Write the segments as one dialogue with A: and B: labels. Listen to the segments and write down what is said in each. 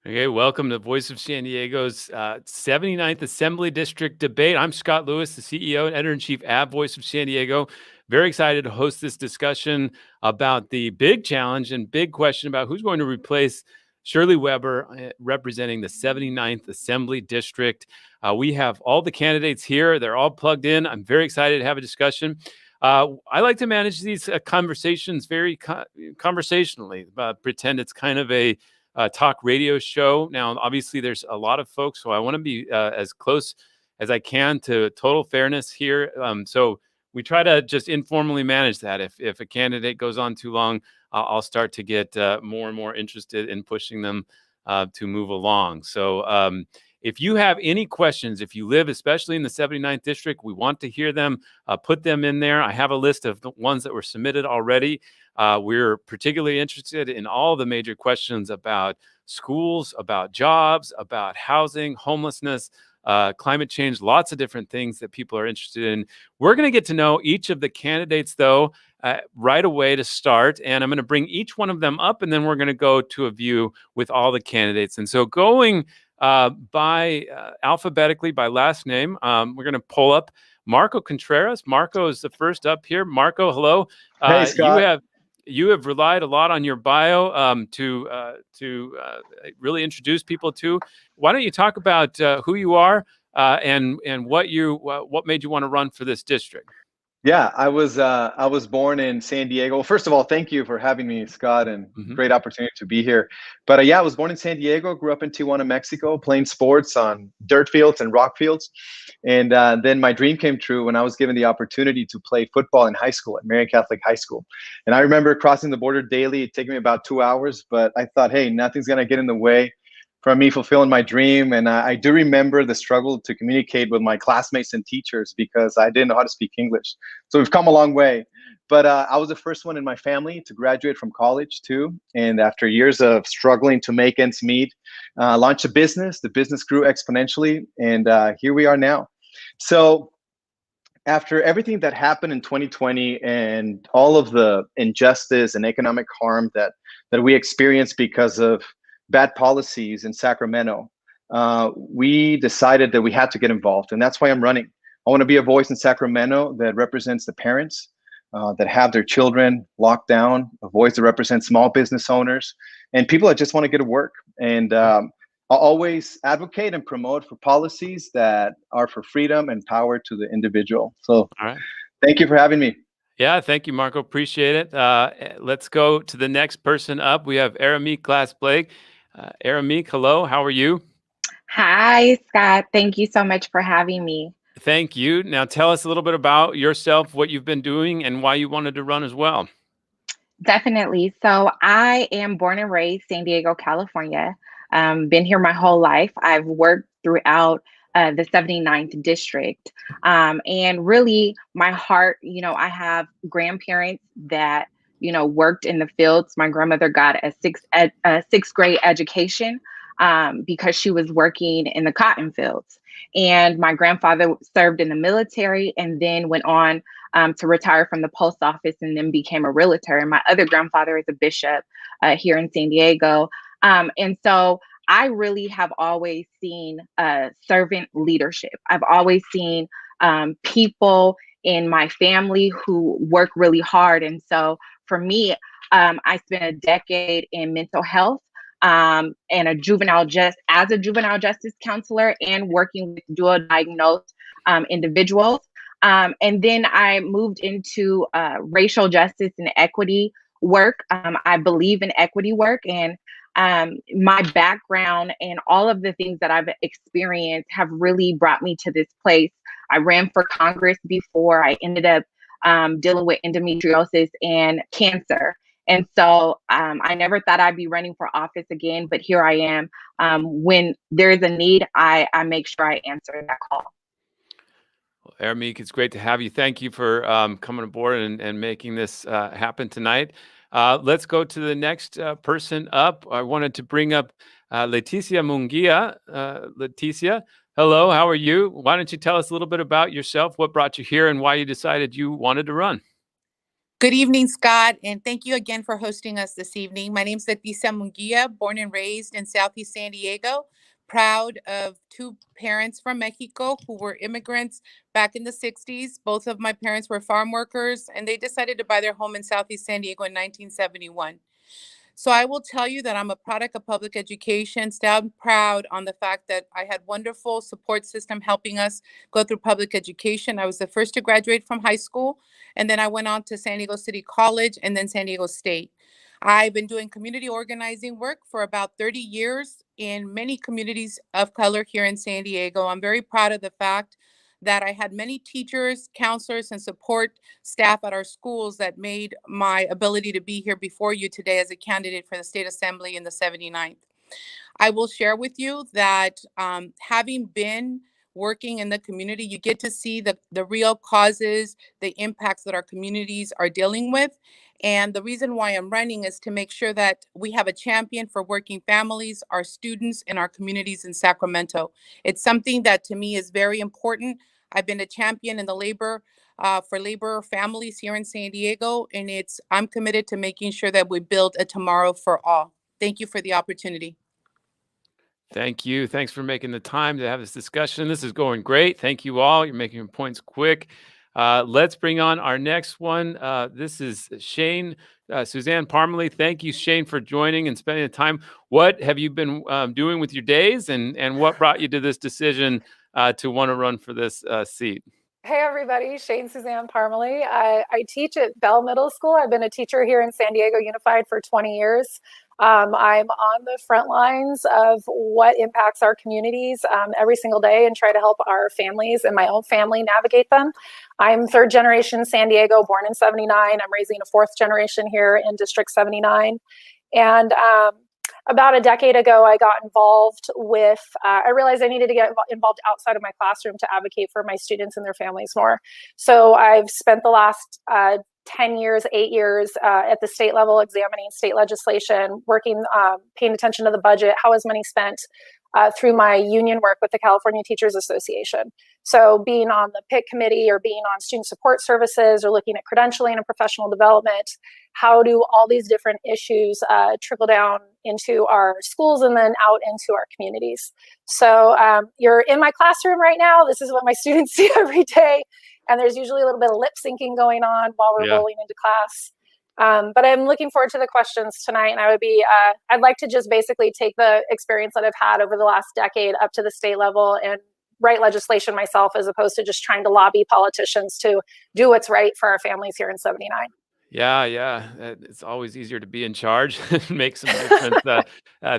A: Okay, welcome to Voice of San Diego's 79th Assembly District Debate. I'm Scott Lewis, the CEO and Editor-in-Chief at Voice of San Diego. Very excited to host this discussion about the big challenge and big question about who's going to replace Shirley Weber representing the 79th Assembly District. We have all the candidates here. They're all plugged in. I'm very excited to have a discussion. I like to manage these conversations very conversationally, pretend it's kind of a talk radio show. Now, obviously, there's a lot of folks, so I want to be as close as I can to total fairness here. So we try to just informally manage that. If a candidate goes on too long, I'll start to get more and more interested in pushing them to move along. So if you have any questions, if you live especially in the 79th District, we want to hear them. Put them in there. I have a list of the ones that were submitted already. We're particularly interested in all the major questions about schools, about jobs, about housing, homelessness, climate change, lots of different things that people are interested in. We're going to get to know each of the candidates, though, right away to start. And I'm going to bring each one of them up, and then we're going to go to a view with all the candidates. And so going by alphabetically by last name, we're going to pull up Marco Contreras. Marco is the first up here. Marco, hello.
B: Hey, Scott.
A: You have relied a lot on your bio to really introduce people to. Why don't you talk about who you are and what made you want to run for this district?
B: Yeah, I was born in San Diego. Well, first of all, thank you for having me, Scott, and great opportunity to be here. But yeah, I was born in San Diego, grew up in Tijuana, Mexico, playing sports on dirt fields and rock fields. And then my dream came true when I was given the opportunity to play football in high school at Marian Catholic High School. And I remember crossing the border daily. It took me about 2 hours, but I thought, hey, nothing's going to get in the way from me fulfilling my dream. And I do remember the struggle to communicate with my classmates and teachers because I didn't know how to speak English. So we've come a long way. But I was the first one in my family to graduate from college too. And after years of struggling to make ends meet, launched a business. The business grew exponentially. And here we are now. So after everything that happened in 2020 and all of the injustice and economic harm that we experienced because of bad policies in Sacramento, we decided that we had to get involved. And that's why I'm running. I want to be a voice in Sacramento that represents the parents that have their children locked down, a voice that represents small business owners and people that just want to get to work. And I'll always advocate and promote for policies that are for freedom and power to the individual. So all right. Thank you for having me.
A: Yeah, thank you, Marco. Appreciate it. Let's go to the next person up. We have Aeiramique Glass-Blake. Aeiramique, hello. How are you?
C: Hi, Scott. Thank you so much for having me.
A: Thank you. Now tell us a little bit about yourself, what you've been doing, and why you wanted to run as well.
C: Definitely. So I am born and raised San Diego, California. Been here my whole life. I've worked throughout the 79th District. And really, my heart, I have grandparents that, worked in the fields. My grandmother got a sixth grade education because she was working in the cotton fields. And my grandfather served in the military and then went on to retire from the post office and then became a realtor. And my other grandfather is a bishop here in San Diego. And so I really have always seen servant leadership. I've always seen people in my family who work really hard. And so for me, I spent a decade in mental health and as a juvenile justice counselor and working with dual diagnosed individuals. And then I moved into racial justice and equity work. I believe in equity work, and my background and all of the things that I've experienced have really brought me to this place. I ran for Congress before. I ended up dealing with endometriosis and cancer. And so I never thought I'd be running for office again, but here I am. When there's a need, I make sure I answer that call.
A: Well, Aeiramique, it's great to have you. Thank you for coming aboard and making this happen tonight. Let's go to the next person up. I wanted to bring up Leticia Munguia. Leticia, hello, how are you? Why don't you tell us a little bit about yourself, what brought you here, and why you decided you wanted to run?
D: Good evening, Scott, and thank you again for hosting us this evening. My name is Leticia Munguia, born and raised in Southeast San Diego, proud of two parents from Mexico who were immigrants back in the 60s. Both of my parents were farm workers, and they decided to buy their home in Southeast San Diego in 1971. So I will tell you that I'm a product of public education. Stand proud on the fact that I had wonderful support system helping us go through public education. I was the first to graduate from high school, and then I went on to San Diego City College and then San Diego State. I've been doing community organizing work for about 30 years in many communities of color here in San Diego. I'm very proud of the fact that I had many teachers, counselors, and support staff at our schools that made my ability to be here before you today as a candidate for the state assembly in the 79th. I will share with you that having been working in the community, you get to see the real causes, the impacts that our communities are dealing with. And the reason why I'm running is to make sure that we have a champion for working families, our students, and our communities in Sacramento. It's something that to me is very important. I've been a champion in the for labor families here in San Diego, and I'm committed to making sure that we build a tomorrow for all. Thank you for the opportunity.
A: Thank you. Thanks for making the time to have this discussion. This is going great. Thank you all. You're making your points quick. Let's bring on our next one. This is Shane, Suzanne Parmelee. Thank you, Shane, for joining and spending the time. What have you been doing with your days, and what brought you to this decision to want to run for this seat?
E: Hey everybody, Suzanne Parmelee. I teach at Bell Middle School. I've been a teacher here in San Diego Unified for 20 years. I'm on the front lines of what impacts our communities every single day and try to help our families and my own family navigate them. I'm third generation San Diego, born in 79. I'm raising a fourth generation here in District 79. And about a decade ago, I got involved with, I realized I needed to get involved outside of my classroom to advocate for my students and their families more. So I've spent the last 10 years, 8 years at the state level examining state legislation, working, paying attention to the budget, how is money spent through my union work with the California Teachers Association. So being on the PIC committee or being on student support services or looking at credentialing and professional development, how do all these different issues trickle down into our schools and then out into our communities. So you're in my classroom right now. This is what my students see every day. And there's usually a little bit of lip syncing going on while we're rolling into class. But I'm looking forward to the questions tonight. And I'd like to just basically take the experience that I've had over the last decade up to the state level and write legislation myself, as opposed to just trying to lobby politicians to do what's right for our families here in 79.
A: Yeah. It's always easier to be in charge and make some difference.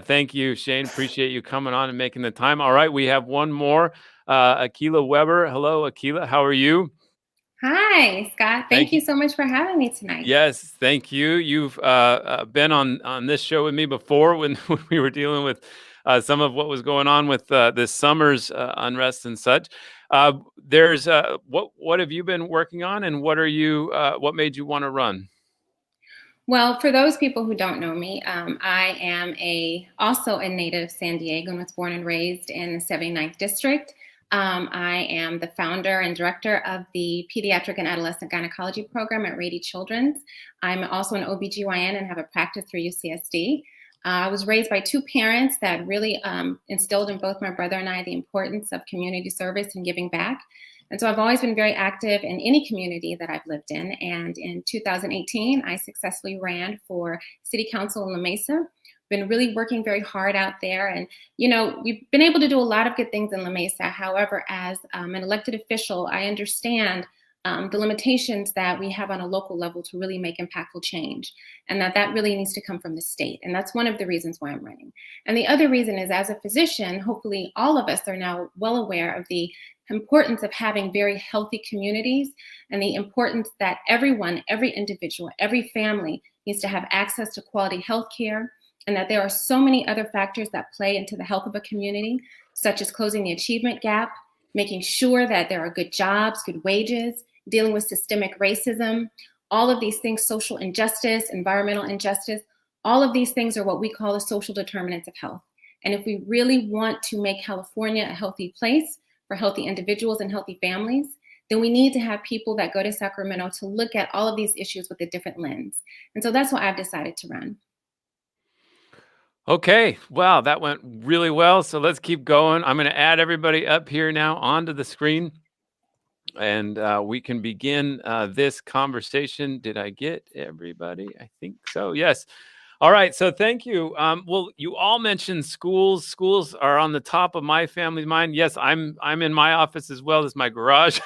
A: Thank you, Shane. Appreciate you coming on and making the time. All right, we have one more. Akilah Weber. Hello, Akilah. How are you?
F: Hi, Scott. Thank you so much for having me tonight.
A: Yes, thank you. You've been on this show with me before when we were dealing with some of what was going on with this summer's unrest and such. There's what have you been working on, and what made you want to run?
F: Well, for those people who don't know me, I am also a native San Diego and was born and raised in the 79th District. I am the founder and director of the Pediatric and Adolescent Gynecology Program at Rady Children's. I'm also an OBGYN and have a practice through UCSD. I was raised by two parents that really instilled in both my brother and I the importance of community service and giving back. And so I've always been very active in any community that I've lived in. And in 2018, I successfully ran for City Council in La Mesa. Been really working very hard out there. And, we've been able to do a lot of good things in La Mesa. However, as an elected official, I understand the limitations that we have on a local level to really make impactful change, and that really needs to come from the state. And that's one of the reasons why I'm running. And the other reason is, as a physician, hopefully all of us are now well aware of the importance of having very healthy communities and the importance that everyone, every individual, every family needs to have access to quality health care, and that there are so many other factors that play into the health of a community, such as closing the achievement gap, making sure that there are good jobs, good wages, dealing with systemic racism, all of these things, social injustice, environmental injustice, all of these things are what we call the social determinants of health. And if we really want to make California a healthy place for healthy individuals and healthy families, then we need to have people that go to Sacramento to look at all of these issues with a different lens. And so that's why I've decided to run.
A: Okay. Wow, that went really well. So let's keep going. I'm going to add everybody up here now onto the screen, and we can begin this conversation. Did I get everybody? I think so. Yes. All right. So thank you. Well, you all mentioned schools. Schools are on the top of my family's mind. Yes, I'm in my office as well as my garage.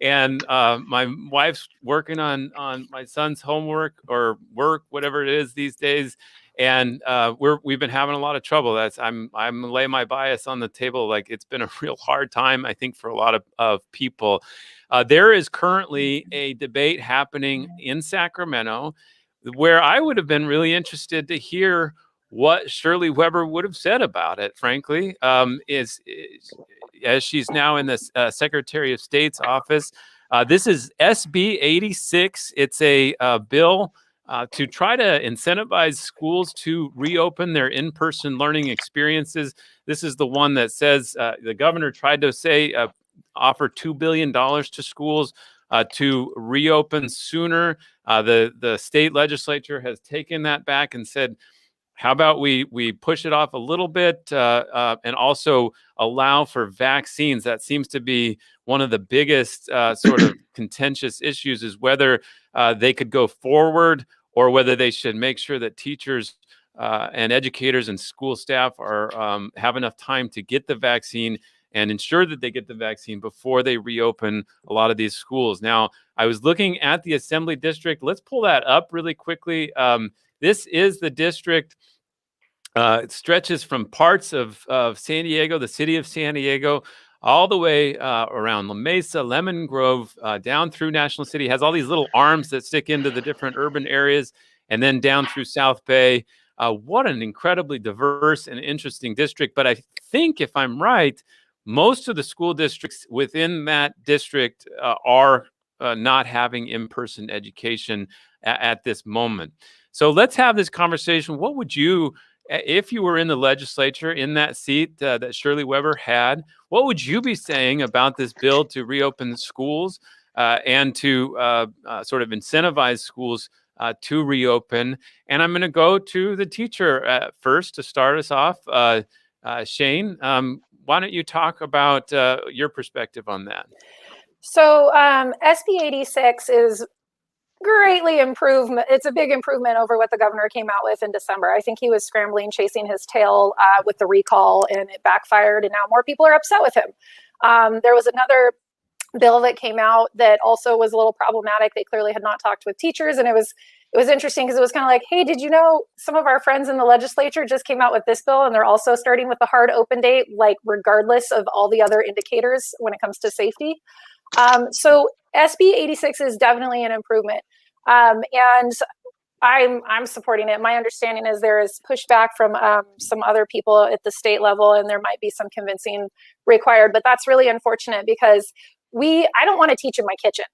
A: And my wife's working on my son's homework or work, whatever it is these days. And we've been having a lot of trouble. I'm lay my bias on the table. Like, it's been a real hard time, I think, for a lot of people. There is currently a debate happening in Sacramento where I would have been really interested to hear what Shirley Weber would have said about it, frankly, is as she's now in the Secretary of State's office. This is SB 86. It's a bill to try to incentivize schools to reopen their in-person learning experiences. This is the one that says the governor tried to say offer $2 billion to schools to reopen sooner. The state legislature has taken that back and said, how about we push it off a little bit and also allow for vaccines? That seems to be one of the biggest sort of contentious issues, is whether they could go forward or whether they should make sure that teachers and educators and school staff are have enough time to get the vaccine and ensure that they get the vaccine before they reopen a lot of these schools. Now, I was looking at the Assembly District. Let's pull that up really quickly. This is the district. It stretches from parts of San Diego, the city of San Diego, all the way around La Mesa, Lemon Grove, down through National City. It has all these little arms that stick into the different urban areas, and then down through South Bay. What an incredibly diverse and interesting district. But I think, if I'm right, most of the school districts within that district are not having in-person education at this moment. So let's have this conversation. What would you, if you were in the legislature in that seat that Shirley Weber had, what would you be saying about this bill to reopen the schools and to sort of incentivize schools to reopen? And I'm going to go to the teacher first to start us off. Shane, why don't you talk about your perspective on that?
E: So SB 86 is greatly improved. It's a big improvement over what the governor came out with in December. I think he was scrambling, chasing his tail with the recall, and it backfired, and now more people are upset with him. There was another bill that came out that also was a little problematic. They clearly had not talked with teachers, and it was interesting because it was kind of like, hey, did you know some of our friends in the legislature just came out with this bill, and they're also starting with the hard open date, like regardless of all the other indicators when it comes to safety. So SB 86 is definitely an improvement. And I'm supporting it. My understanding is there is pushback from some other people at the state level, and there might be some convincing required, but that's really unfortunate because I don't want to teach in my kitchen.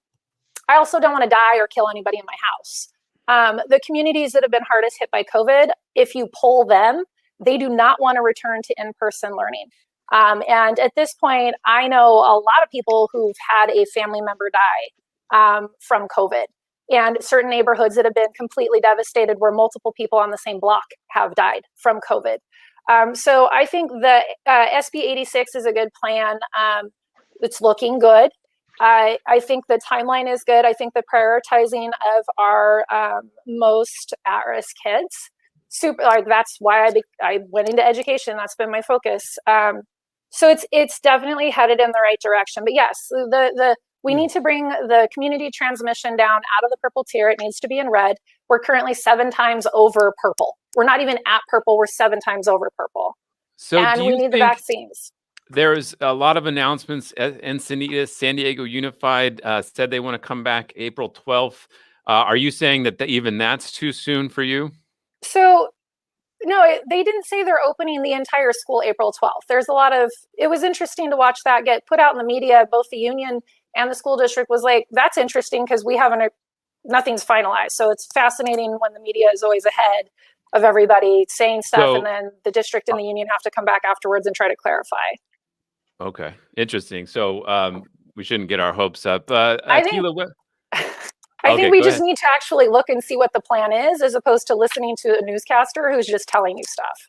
E: I also don't want to die or kill anybody in my house. The communities that have been hardest hit by COVID, if you poll them, they do not want to return to in-person learning. And at this point, I know a lot of people who've had a family member die from COVID, and certain neighborhoods that have been completely devastated where multiple people on the same block have died from COVID. So I think the SB 86 is a good plan. It's looking good. I think the timeline is good. I think the prioritizing of our most at-risk kids, that's why I went into education. That's been my focus. So it's definitely headed in the right direction. But yes, we need to bring the community transmission down out of the purple tier. It needs to be in red. We're currently 7 times over purple. We're not even at purple. We're 7 times over purple. So and we need the vaccines.
A: There's a lot of announcements. Encinitas, San Diego Unified said they want to come back April 12th. Are you saying that even that's too soon for you?
E: So no, they didn't say they're opening the entire school April 12th. It was interesting to watch that get put out in the media. Both the union and the school district was like, that's interesting because nothing's finalized. So it's fascinating when the media is always ahead of everybody saying stuff, and then the district and the union have to come back afterwards and try to clarify.
A: Okay, interesting. So shouldn't get our hopes up.
E: I think
A: Akilah,
E: I think we
A: go
E: just
A: ahead.
E: need to actually look and see what the plan is, as opposed to listening to a newscaster who's just telling you stuff.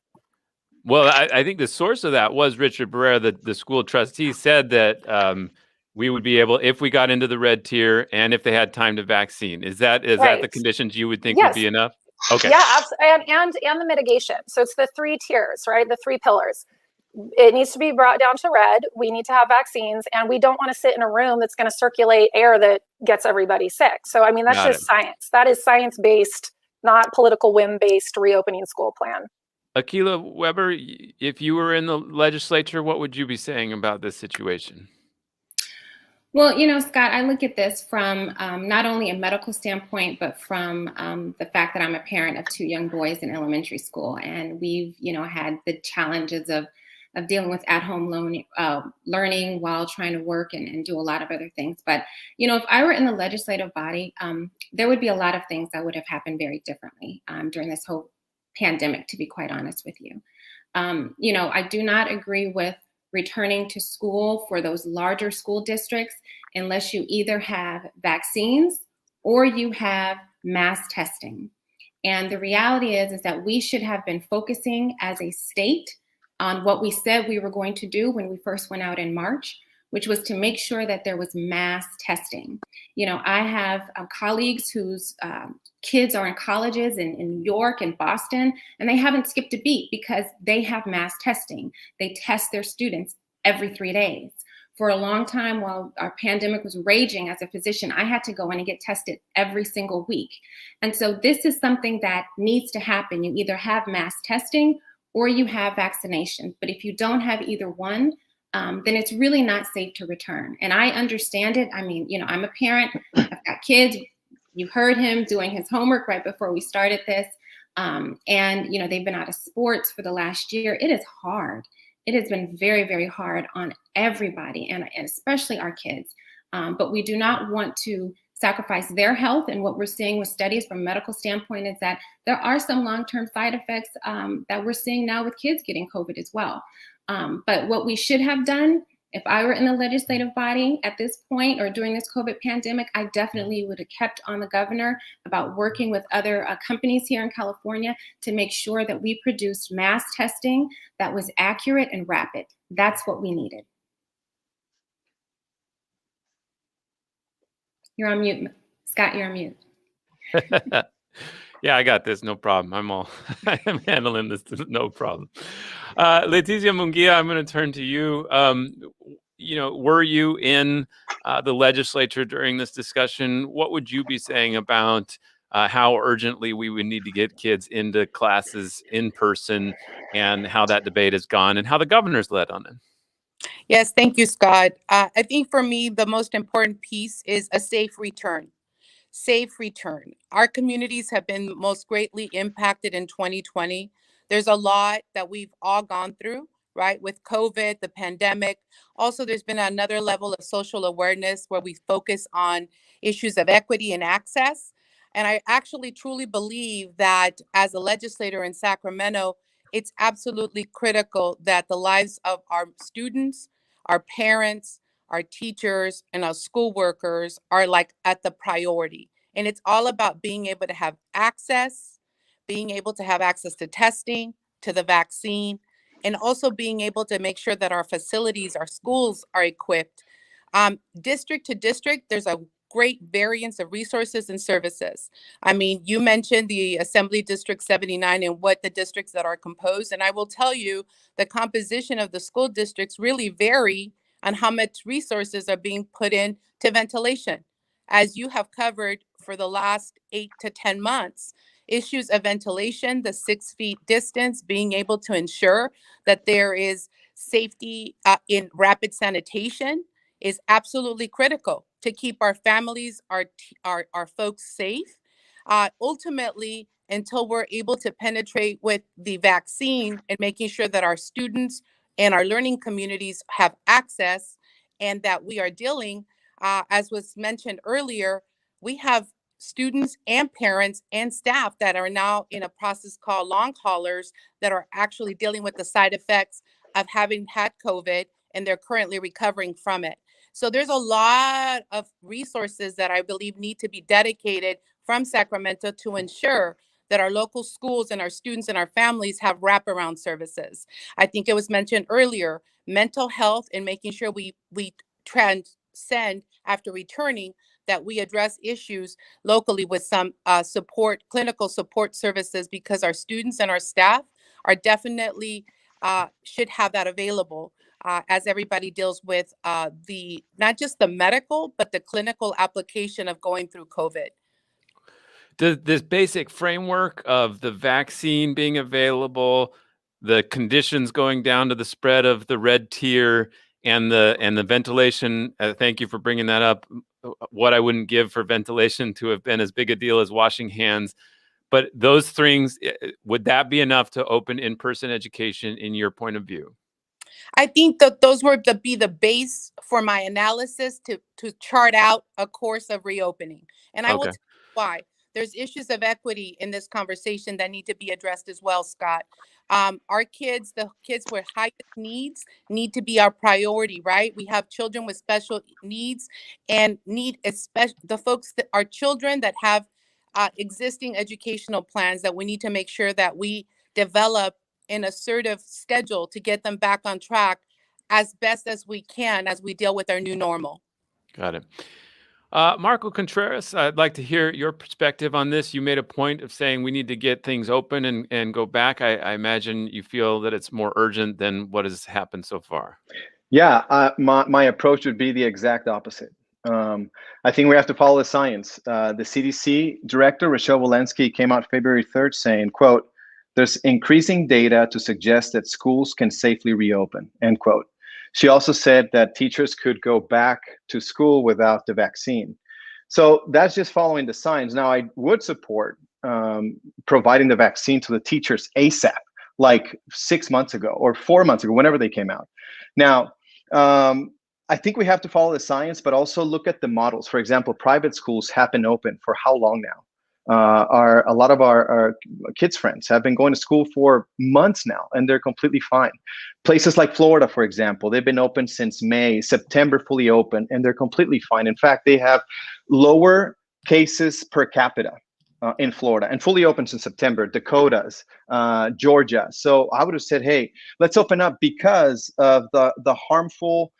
A: Well, I think the source of that was Richard Barrera, the school trustee, said that we would be able, if we got into the red tier and if they had time to vaccine. Is that the conditions you would think would be enough? Okay.
E: Yeah, absolutely. And the mitigation. So it's the 3 tiers, right? The 3 pillars. It needs to be brought down to red. We need to have vaccines, and we don't want to sit in a room that's going to circulate air that gets everybody sick. So, I mean, that's just science. That is science-based, not political whim-based reopening school plan.
A: Akilah Weber, if you were in the legislature, what would you be saying about this situation?
F: Well, Scott, I look at this from not only a medical standpoint, but from the fact that I'm a parent of 2 young boys in elementary school. And we've, had the challenges of dealing with at-home learning while trying to work and do a lot of other things. But, if I were in the legislative body, there would be a lot of things that would have happened very differently during this whole pandemic, to be quite honest with you. I do not agree with returning to school for those larger school districts unless you either have vaccines or you have mass testing. And the reality is that we should have been focusing as a state on what we said we were going to do when we first went out in March, which was to make sure that there was mass testing. I have colleagues whose kids are in colleges in New York and Boston, and they haven't skipped a beat because they have mass testing. They test their students every 3 days. For a long time, while our pandemic was raging as a physician, I had to go in and get tested every single week. And so this is something that needs to happen. You either have mass testing or you have vaccination. But if you don't have either one, then it's really not safe to return. And I understand it. I mean, I'm a parent, I've got kids. You heard him doing his homework right before we started this. And, they've been out of sports for the last year. It is hard. It has been very, very hard on everybody, and especially our kids. But we do not want to sacrifice their health. And what we're seeing with studies from a medical standpoint is that there are some long-term side effects that we're seeing now with kids getting COVID as well. But what we should have done, if I were in the legislative body at this point or during this COVID pandemic, I definitely would have kept on the governor about working with other companies here in California to make sure that we produced mass testing that was accurate and rapid. That's what we needed. You're on mute. Scott, you're on mute.
A: Yeah, I got this. No problem. I'm handling this. No problem. Leticia Munguia, I'm going to turn to you. Were you in the legislature during this discussion? What would you be saying about how urgently we would need to get kids into classes in person, and how that debate has gone and how the governor's led on it?
D: Yes, thank you, Scott. I think for me, the most important piece is a safe return. Safe return. Our communities have been most greatly impacted in 2020. There's a lot that we've all gone through, right? With COVID, the pandemic. Also, there's been another level of social awareness where we focus on issues of equity and access. And I actually truly believe that as a legislator in Sacramento, it's absolutely critical that the lives of our students, our parents, our teachers, and our school workers are like at the priority. And it's all about being able to have access, being able to have access to testing, to the vaccine, and also being able to make sure that our facilities, our schools are equipped. District to district, there's a great variance of resources and services. I mean, you mentioned the Assembly District 79 and what the districts that are composed. And I will tell you, the composition of the school districts really vary on how much resources are being put in to ventilation. As you have covered for the last 8 to 10 months, issues of ventilation, the 6 feet distance, being able to ensure that there is safety in rapid sanitation is absolutely critical to keep our families, our folks safe. Ultimately, until we're able to penetrate with the vaccine and making sure that our students and our learning communities have access, and that we are dealing, as was mentioned earlier, we have students and parents and staff that are now in a process called long haulers that are actually dealing with the side effects of having had COVID, and they're currently recovering from it. So there's a lot of resources that I believe need to be dedicated from Sacramento to ensure that our local schools and our students and our families have wraparound services. I think it was mentioned earlier, mental health and making sure we transcend after returning, that we address issues locally with some clinical support services, because our students and our staff are definitely should have that available as everybody deals with not just the medical, but the clinical application of going through COVID.
A: This basic framework of the vaccine being available, the conditions going down to the spread of the red tier, and the ventilation. Thank you for bringing that up. What I wouldn't give for ventilation to have been as big a deal as washing hands. But those things, would that be enough to open in-person education in your point of view?
D: I think that those were to be the base for my analysis to chart out a course of reopening. And I will tell you why. There's issues of equity in this conversation that need to be addressed as well, Scott. Our kids, the kids with highest needs, need to be our priority, right? We have children with special needs and need the folks that are children that have existing educational plans that we need to make sure that we develop an assertive schedule to get them back on track as best as we can as we deal with our new normal.
A: Got it. Marco Contreras, I'd like to hear your perspective on this. You made a point of saying we need to get things open and go back. I imagine you feel that it's more urgent than what has happened so far.
B: Yeah, my approach would be the exact opposite. I think we have to follow the science. The CDC director, Rochelle Walensky, came out February 3rd saying, quote, "There's increasing data to suggest that schools can safely reopen," end quote. She also said that teachers could go back to school without the vaccine. So that's just following the science. Now, I would support providing the vaccine to the teachers ASAP, like 6 months ago or 4 months ago, whenever they came out. Now, I think we have to follow the science, but also look at the models. For example, private schools have been open for how long now? A lot of our kids' friends have been going to school for months now, and they're completely fine. Places like Florida, for example, they've been open since May, September fully open, and they're completely fine. In fact, they have lower cases per capita in Florida and fully open since September, Dakotas, Georgia. So I would have said, hey, let's open up because of the harmful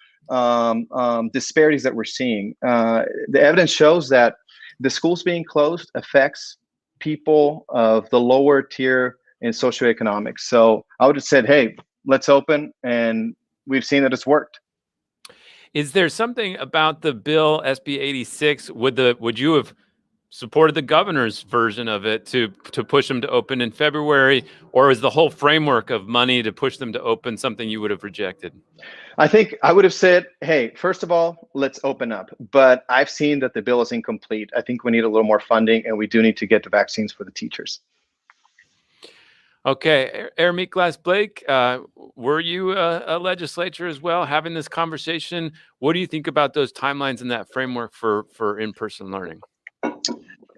B: disparities that we're seeing. The evidence shows that the schools being closed affects people of the lower tier in socioeconomics. So I would have said, hey, let's open, and we've seen that it's worked.
A: Is there something about the bill SB 86? Would you have supported the governor's version of it to push them to open in February, or is the whole framework of money to push them to open something you would have rejected?
B: I think I would have said, hey, first of all, let's open up. But I've seen that the bill is incomplete. I think we need a little more funding, and we do need to get the vaccines for the teachers.
A: Okay, Aeiramique Glass-Blake, were you a legislature as well having this conversation? What do you think about those timelines and that framework for in-person learning?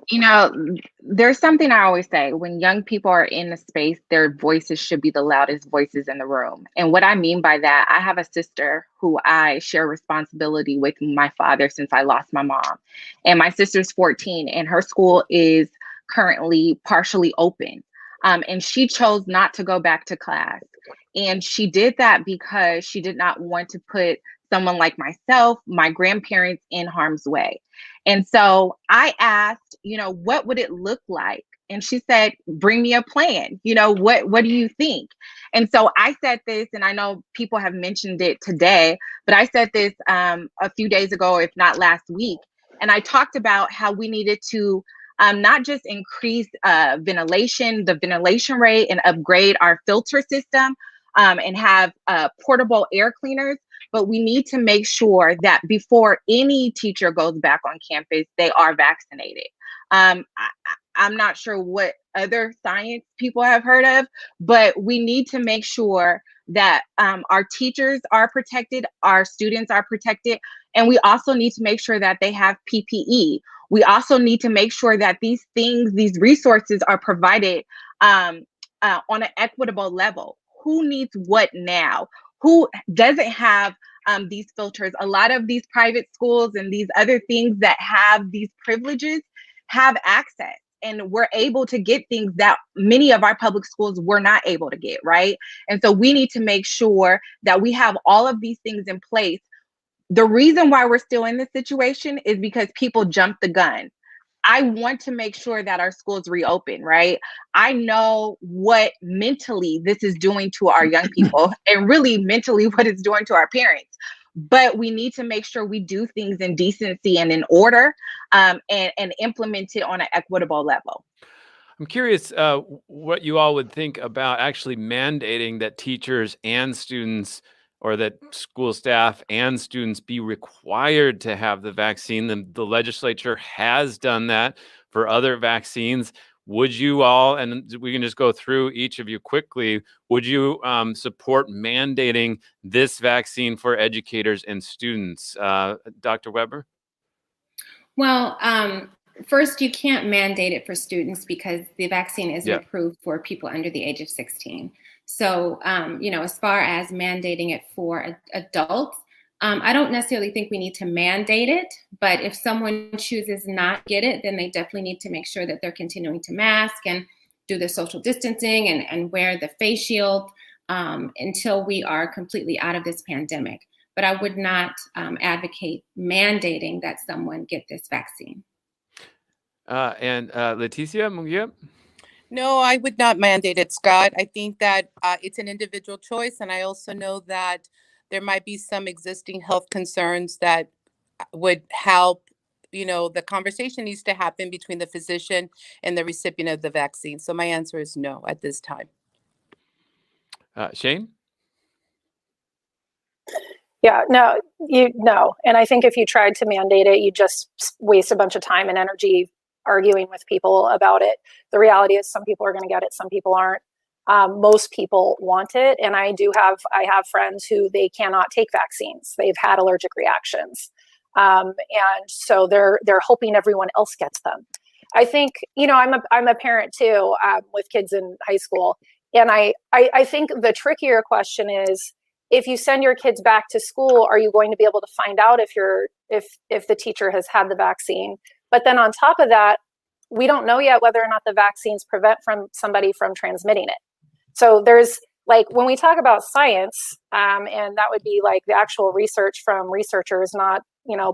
C: You know, there's something I always say: when young people are in the space, their voices should be the loudest voices in the room. And what I mean by that, I have a sister who I share responsibility with my father since I lost my mom. And my sister's 14 and her school is currently partially open. And she chose not to go back to class. And she did that because she did not want to put someone like myself, my grandparents, in harm's way. And so I asked, what would it look like? And she said, bring me a plan. What do you think? And so I said this, and I know people have mentioned it today, but I said this a few days ago, if not last week. And I talked about how we needed to not just increase the ventilation rate and upgrade our filter system and have portable air cleaners, but we need to make sure that before any teacher goes back on campus, they are vaccinated. I'm not sure what other science people have heard of, but we need to make sure that our teachers are protected, our students are protected, and we also need to make sure that they have PPE. We also need to make sure that these resources are provided on an equitable level. Who needs what now? Who doesn't have these filters. A lot of these private schools and these other things that have these privileges have access. And we're able to get things that many of our public schools were not able to get, right? And so we need to make sure that we have all of these things in place. The reason why we're still in this situation is because people jumped the gun. I want to make sure that our schools reopen, right? I know what mentally this is doing to our young people and really mentally what it's doing to our parents. But we need to make sure we do things in decency and in order, and implement it on an equitable level.
A: I'm curious what you all would think about actually mandating that teachers and students, or that school staff and students, be required to have the vaccine. The legislature has done that for other vaccines. Would you all, and we can just go through each of you quickly, would you support mandating this vaccine for educators and students? Dr. Weber?
F: Well, first, you can't mandate it for students because the vaccine isn't approved for people under the age of 16. So, as far as mandating it for adults, I don't necessarily think we need to mandate it, but if someone chooses not to get it, then they definitely need to make sure that they're continuing to mask and do the social distancing and wear the face shield until we are completely out of this pandemic. But I would not advocate mandating that someone get this vaccine.
A: And Leticia Munguia?
D: No, I would not mandate it, Scott. I think that it's an individual choice. And I also know that there might be some existing health concerns that would help. The conversation needs to happen between the physician and the recipient of the vaccine. So my answer is no at this time.
A: Shane?
E: Yeah, no. And I think if you tried to mandate it, you just waste a bunch of time and energy arguing with people about it. The reality is some people are going to get it, some people aren't. Most people want it. And I have friends who they cannot take vaccines. They've had allergic reactions. And so they're hoping everyone else gets them. I think, I'm a parent too, with kids in high school. And I think the trickier question is, if you send your kids back to school, are you going to be able to find out if the teacher has had the vaccine? But then on top of that, we don't know yet whether or not the vaccines prevent somebody from transmitting it. So there's when we talk about science, and that would be the actual research from researchers, not,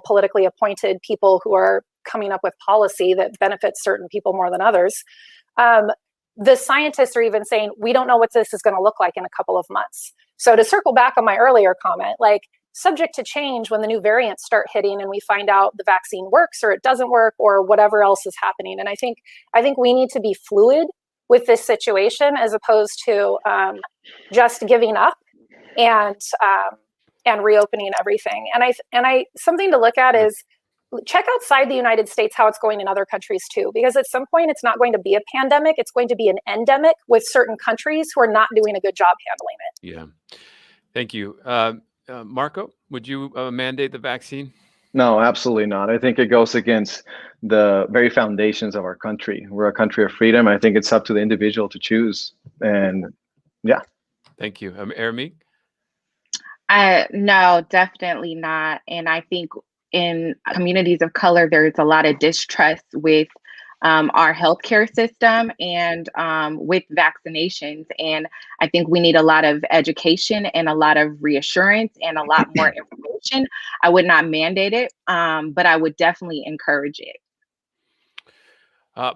E: politically appointed people who are coming up with policy that benefits certain people more than others. The scientists are even saying, we don't know what this is going to look like in a couple of months. So to circle back on my earlier comment, subject to change when the new variants start hitting and we find out the vaccine works or it doesn't work or whatever else is happening. And I think we need to be fluid with this situation as opposed to just giving up and reopening everything. And I something to look at is check outside the United States how it's going in other countries too, because at some point it's not going to be a pandemic, it's going to be an endemic with certain countries who are not doing a good job handling it.
A: Yeah, thank you. Marco, would you mandate the vaccine?
B: No, absolutely not. I think it goes against the very foundations of our country. We're a country of freedom. I think it's up to the individual to choose. And yeah.
A: Thank you. Aeiramique?
C: No, definitely not. And I think in communities of color, there's a lot of distrust with our healthcare system and with vaccinations. And I think we need a lot of education and a lot of reassurance and a lot more information. I would not mandate it, but I would definitely encourage it.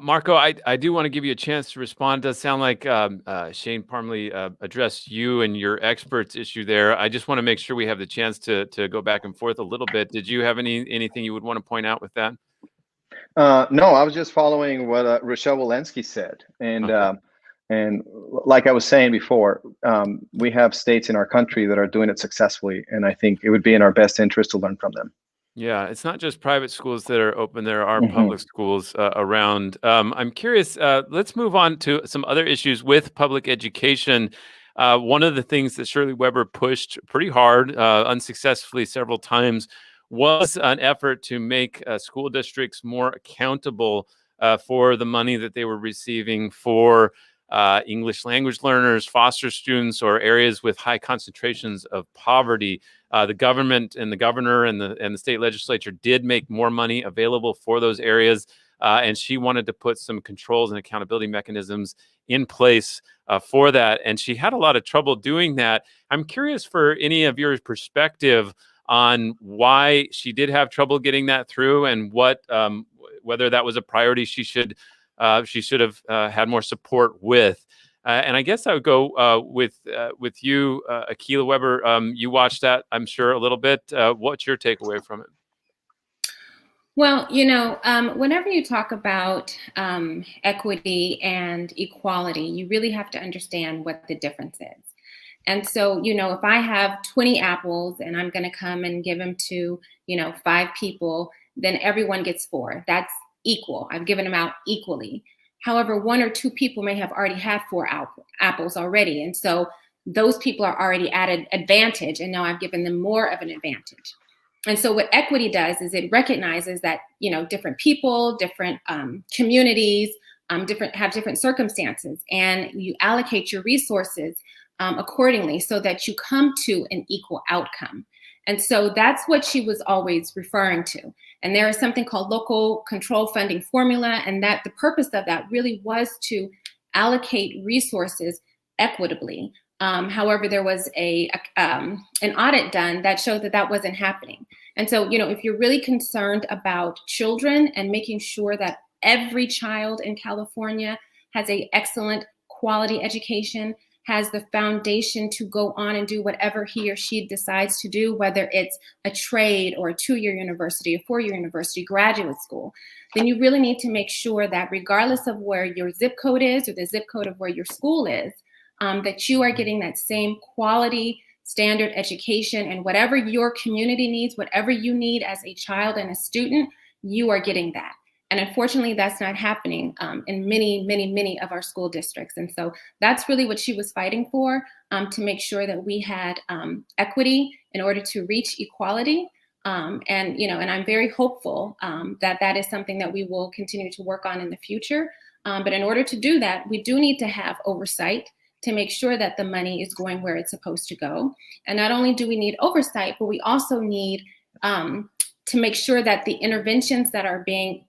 A: Marco, I do want to give you a chance to respond. It does sound like Shane Parmely addressed you and your experts issue there. I just want to make sure we have the chance to go back and forth a little bit. Did you have anything you would want to point out with that?
B: No, I was just following what Rochelle Walensky said. And okay. And like I was saying before, we have states in our country that are doing it successfully. And I think it would be in our best interest to learn from them. Yeah,
A: it's not just private schools that are open. There are public schools around. I'm curious, let's move on to some other issues with public education. One of the things that Shirley Weber pushed pretty hard, unsuccessfully several times, was an effort to make school districts more accountable for the money that they were receiving for English language learners, foster students, or areas with high concentrations of poverty. the government and the governor and the state legislature did make more money available for those areas. And she wanted to put some controls and accountability mechanisms in place for that. And she had a lot of trouble doing that. I'm curious for any of your perspective on why she did have trouble getting that through, and what whether that was a priority she should have had more support with. And I guess I would go with you, Akilah Weber. You watched that, I'm sure, a little bit. What's your takeaway from it?
F: Well, whenever you talk about equity and equality, you really have to understand what the difference is. And so, if I have 20 apples and I'm going to come and give them to, 5 people, then everyone gets 4. That's equal. I've given them out equally. However, 1 or 2 people may have already had 4 apples already. And so those people are already at an advantage, and now I've given them more of an advantage. And so what equity does is it recognizes that, different people, different communities, have different circumstances, and you allocate your resources accordingly so that you come to an equal outcome. And so that's what she was always referring to. And there is something called local control funding formula, and that the purpose of that really was to allocate resources equitably. However, there was an audit done that showed that wasn't happening. And so, if you're really concerned about children and making sure that every child in California has an excellent quality education, has the foundation to go on and do whatever he or she decides to do, whether it's a trade or a 2-year university, a 4-year university, graduate school, then you really need to make sure that regardless of where your zip code is or the zip code of where your school is, that you are getting that same quality standard education, and whatever your community needs, whatever you need as a child and a student, you are getting that. And unfortunately, that's not happening in many, many, many of our school districts. And so that's really what she was fighting for, to make sure that we had equity in order to reach equality. And I'm very hopeful that is something that we will continue to work on in the future. But in order to do that, we do need to have oversight to make sure that the money is going where it's supposed to go. And not only do we need oversight, but we also need to make sure that the interventions that are being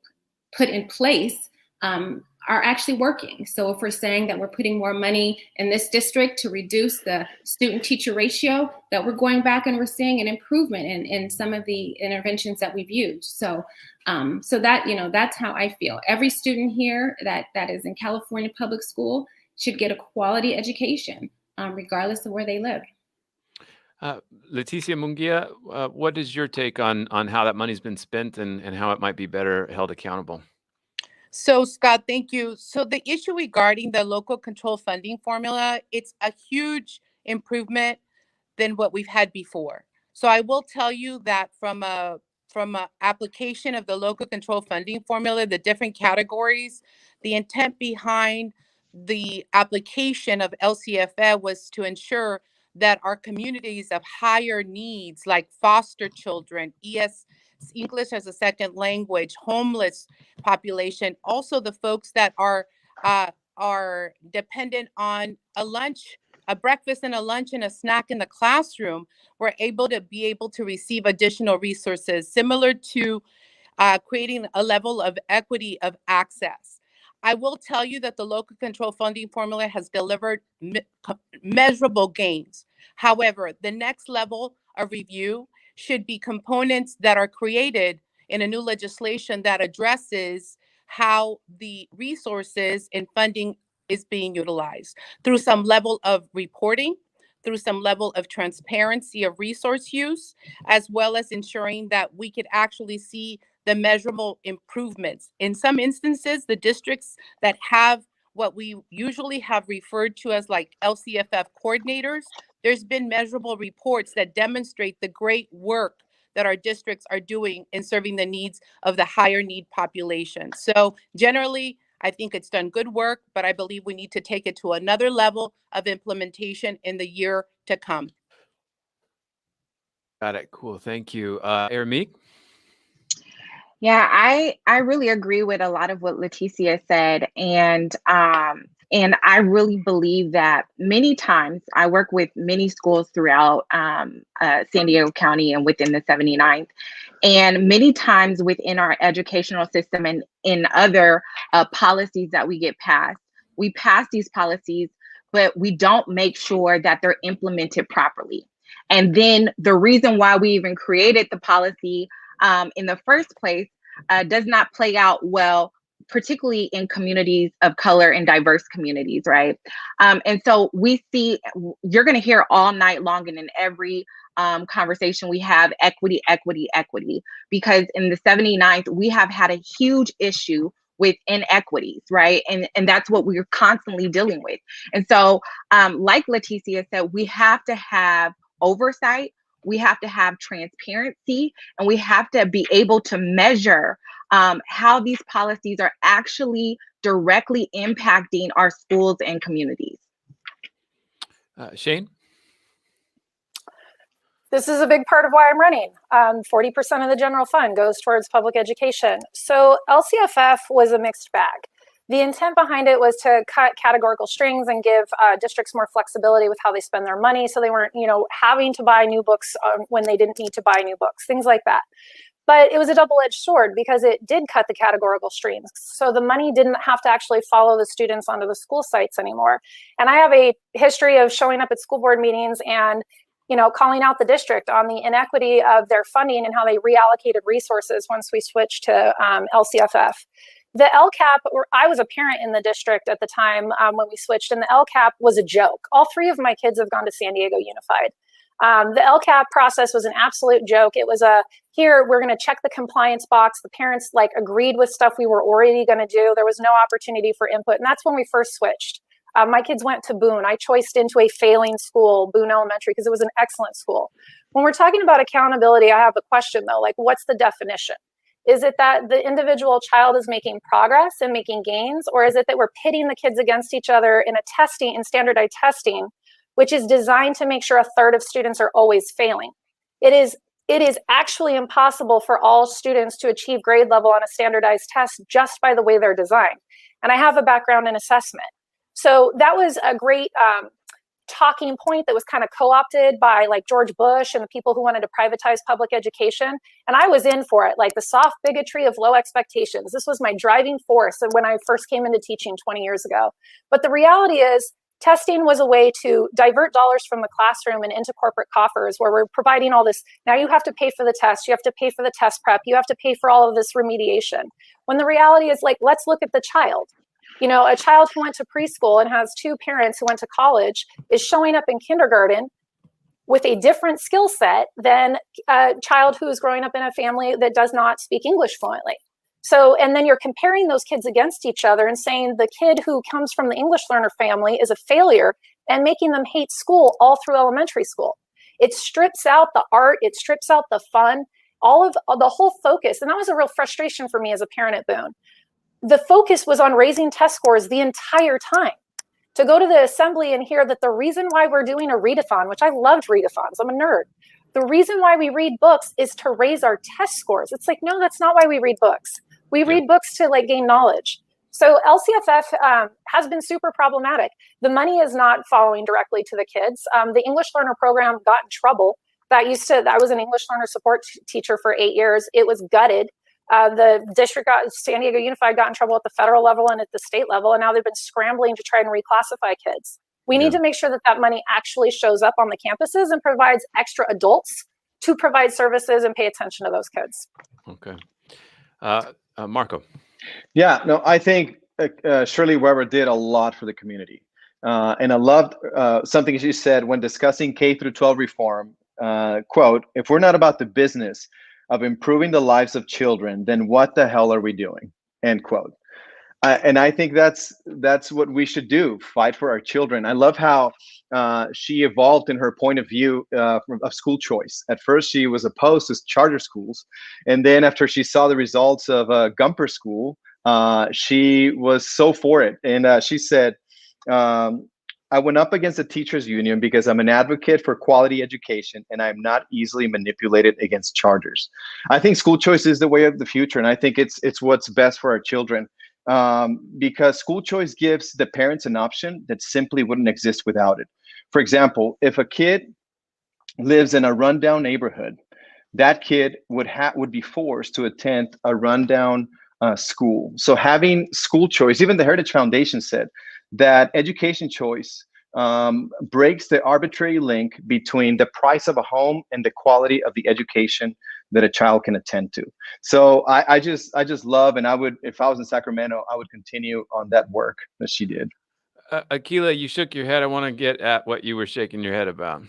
F: put in place are actually working. So if we're saying that we're putting more money in this district to reduce the student-teacher ratio, that we're going back and we're seeing an improvement in some of the interventions that we've used. So that, that's how I feel. Every student here that is in California public school should get a quality education, regardless of where they live.
A: Leticia Munguia, what is your take on how that money's been spent and how it might be better held accountable?
D: So, Scott, thank you. So the issue regarding the local control funding formula, it's a huge improvement than what we've had before. So I will tell you that from a application of the local control funding formula, the different categories, the intent behind the application of LCFF was to ensure that our communities of higher needs, like foster children, English as a second language, homeless population, also the folks that are dependent on a breakfast and a lunch and a snack in the classroom, were able to receive additional resources, similar to creating a level of equity of access. I will tell you that the local control funding formula has delivered measurable gains. However, the next level of review should be components that are created in a new legislation that addresses how the resources and funding is being utilized through some level of reporting, through some level of transparency of resource use, as well as ensuring that we could actually see the measurable improvements. In some instances, the districts that have what we usually have referred to as like LCFF coordinators, there's been measurable reports that demonstrate the great work that our districts are doing in serving the needs of the higher need population. So generally, I think it's done good work, but I believe we need to take it to another level of implementation in the year to come.
A: Got it. Cool. Thank you. Erin Meek?
C: Yeah, I really agree with a lot of what Leticia said. And And I really believe that many times I work with many schools throughout San Diego County and within the 79th. And many times within our educational system and in other policies that we get passed, we pass these policies, but we don't make sure that they're implemented properly. And then the reason why we even created the policy in the first place does not play out well, particularly in communities of color and diverse communities, right? And so we see, you're going to hear all night long and in every conversation we have, equity, equity, equity, because in the 79th, we have had a huge issue with inequities, right? And that's what we're constantly dealing with. And so, like Leticia said, we have to have oversight, we have to have transparency, and we have to be able to measure how these policies are actually directly impacting our schools and communities.
A: Shane?
E: This is a big part of why I'm running. 40% of the general fund goes towards public education. So LCFF was a mixed bag. The intent behind it was to cut categorical strings and give districts more flexibility with how they spend their money, so they weren't, having to buy new books when they didn't need to buy new books, things like that. But it was a double-edged sword because it did cut the categorical strings. So the money didn't have to actually follow the students onto the school sites anymore. And I have a history of showing up at school board meetings and calling out the district on the inequity of their funding and how they reallocated resources once we switched to LCFF. The LCAP, I was a parent in the district at the time when we switched, and the LCAP was a joke. All three of my kids have gone to San Diego Unified. The LCAP process was an absolute joke. It was here, we're going to check the compliance box. The parents agreed with stuff we were already going to do. There was no opportunity for input. And that's when we first switched. My kids went to Boone. I choiced into a failing school, Boone Elementary, because it was an excellent school. When we're talking about accountability, I have a question though, what's the definition? Is it that the individual child is making progress and making gains, or is it that we're pitting the kids against each other in standardized testing, which is designed to make sure a third of students are always failing? It is actually impossible for all students to achieve grade level on a standardized test just by the way they're designed. And I have a background in assessment. So that was a great talking point that was kind of co-opted by George Bush and the people who wanted to privatize public education. And I was in for it, the soft bigotry of low expectations. This was my driving force when I first came into teaching 20 years ago. But the reality is, testing was a way to divert dollars from the classroom and into corporate coffers, where we're providing all this. Now you have to pay for the test, you have to pay for the test prep, you have to pay for all of this remediation. When the reality is let's look at the child. A child who went to preschool and has two parents who went to college is showing up in kindergarten with a different skill set than a child who's growing up in a family that does not speak English fluently. So, and then you're comparing those kids against each other and saying the kid who comes from the English learner family is a failure and making them hate school all through elementary school. It strips out the art, it strips out the fun, all of the whole focus. And that was a real frustration for me as a parent at Boone. The focus was on raising test scores the entire time. To go to the assembly and hear that the reason why we're doing a readathon, which I loved readathons, I'm a nerd. The reason why we read books is to raise our test scores. It's no, that's not why we read books. We read books to gain knowledge. So LCFF has been super problematic. The money is not following directly to the kids. The English learner program got in trouble. I was an English learner support teacher for 8 years. It was gutted. The district San Diego Unified got in trouble at the federal level and at the state level, and now they've been scrambling to try and reclassify kids. We need to make sure that money actually shows up on the campuses and provides extra adults to provide services and pay attention to those kids.
A: Okay. Marco.
B: Yeah, no, I think Shirley Weber did a lot for the community. And I loved something she said when discussing K through 12 reform, quote, "If we're not about the business of improving the lives of children, then what the hell are we doing?" End quote. And I think that's what we should do, fight for our children. I love how she evolved in her point of view of school choice. At first, she was opposed to charter schools. And then after she saw the results of Gumper School, she was so for it. And she said, "I went up against the teachers union because I'm an advocate for quality education and I'm not easily manipulated against charters." I think school choice is the way of the future. And I think it's what's best for our children. because school choice gives the parents an option that simply wouldn't exist without it. For example, if a kid lives in a rundown neighborhood, that kid would be forced to attend a rundown school. So having school choice, even the Heritage Foundation said that education choice breaks the arbitrary link between the price of a home and the quality of the education that a child can attend to. So I just love, and I would, if I was in Sacramento, I would continue on that work that she did.
A: Akilah, you shook your head. I want to get at what you were shaking your head about.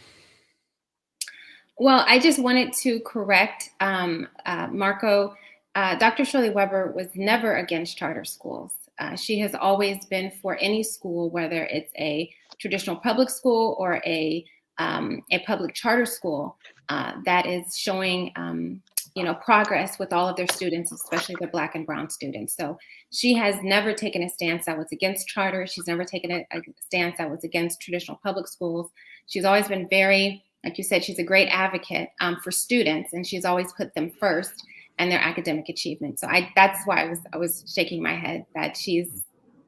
F: Well, I just wanted to correct Marco. Dr. Shirley Weber was never against charter schools. She has always been for any school, whether it's a traditional public school or a public charter school that is showing progress with all of their students, especially the Black and Brown students. So she has never taken a stance that was against charter. She's never taken a stance that was against traditional public schools. She's always been very, like you said, she's a great advocate for students, and she's always put them first and their academic achievement. So that's why I was shaking my head that she's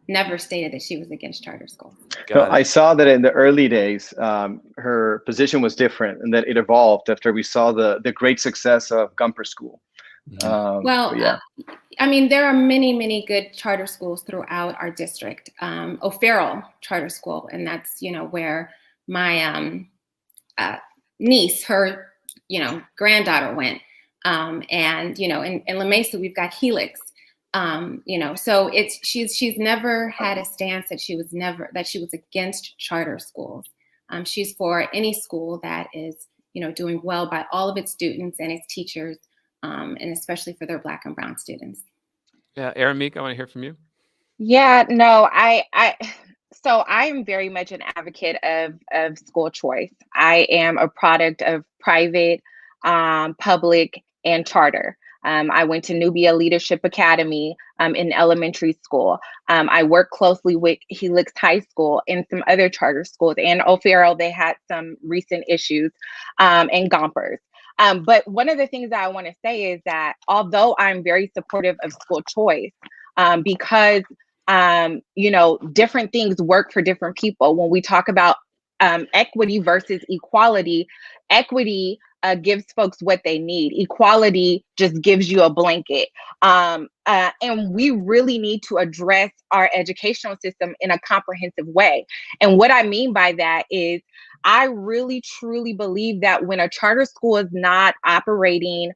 F: never stated that she was against charter schools.
B: No, I saw that in the early days, her position was different, and that it evolved after we saw the great success of Gumper School.
F: I mean, there are many, many good charter schools throughout our district. O'Farrell Charter School, and that's where my niece, her granddaughter went. And in La Mesa we've got Helix. So she's never had a stance that she was against charter schools. She's for any school that is doing well by all of its students and its teachers, and especially for their Black and Brown students.
A: Yeah, Erin Meek, I want to hear from you.
C: Yeah, no, so I'm very much an advocate of school choice. I am a product of private, public, and charter. I went to Nubia Leadership Academy in elementary school. I worked closely with Helix High School and some other charter schools. And O'Farrell, they had some recent issues, and Gompers. But one of the things that I want to say is that although I'm very supportive of school choice, because different things work for different people. When we talk about equity versus equality, equity gives folks what they need. Equality just gives you a blanket. And we really need to address our educational system in a comprehensive way. And what I mean by that is I really, truly believe that when a charter school is not operating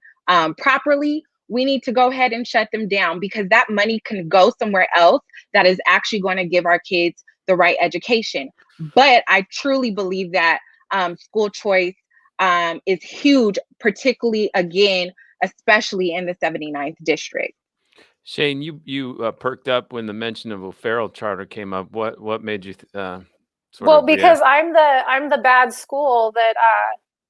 C: properly, we need to go ahead and shut them down, because that money can go somewhere else that is actually going to give our kids the right education. But I truly believe that school choice is huge, particularly, again, especially in the 79th district.
A: Shane, you perked up when the mention of O'Farrell charter came up. What made you
E: because I'm the bad school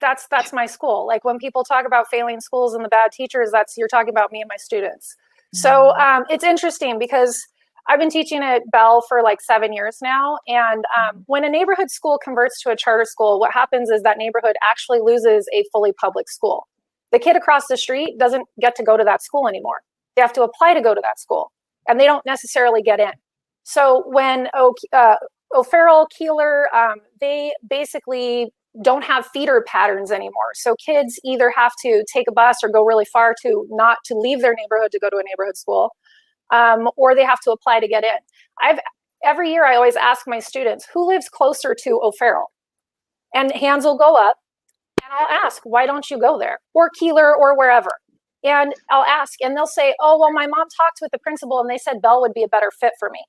E: that's my school. Like when people talk about failing schools and the bad teachers, you're talking about me and my students. Mm-hmm. So it's interesting because I've been teaching at Bell for like 7 years now. And when a neighborhood school converts to a charter school, what happens is that neighborhood actually loses a fully public school. The kid across the street doesn't get to go to that school anymore. They have to apply to go to that school, and they don't necessarily get in. So when O'Farrell, Keeler, they basically don't have feeder patterns anymore. So kids either have to take a bus or go really far not to leave their neighborhood to go to a neighborhood school. Or they have to apply to get in. Every year I always ask my students, who lives closer to O'Farrell? And hands will go up, and I'll ask, why don't you go there? Or Keeler or wherever. And I'll ask, and they'll say, oh, well, my mom talked with the principal and they said Bell would be a better fit for me.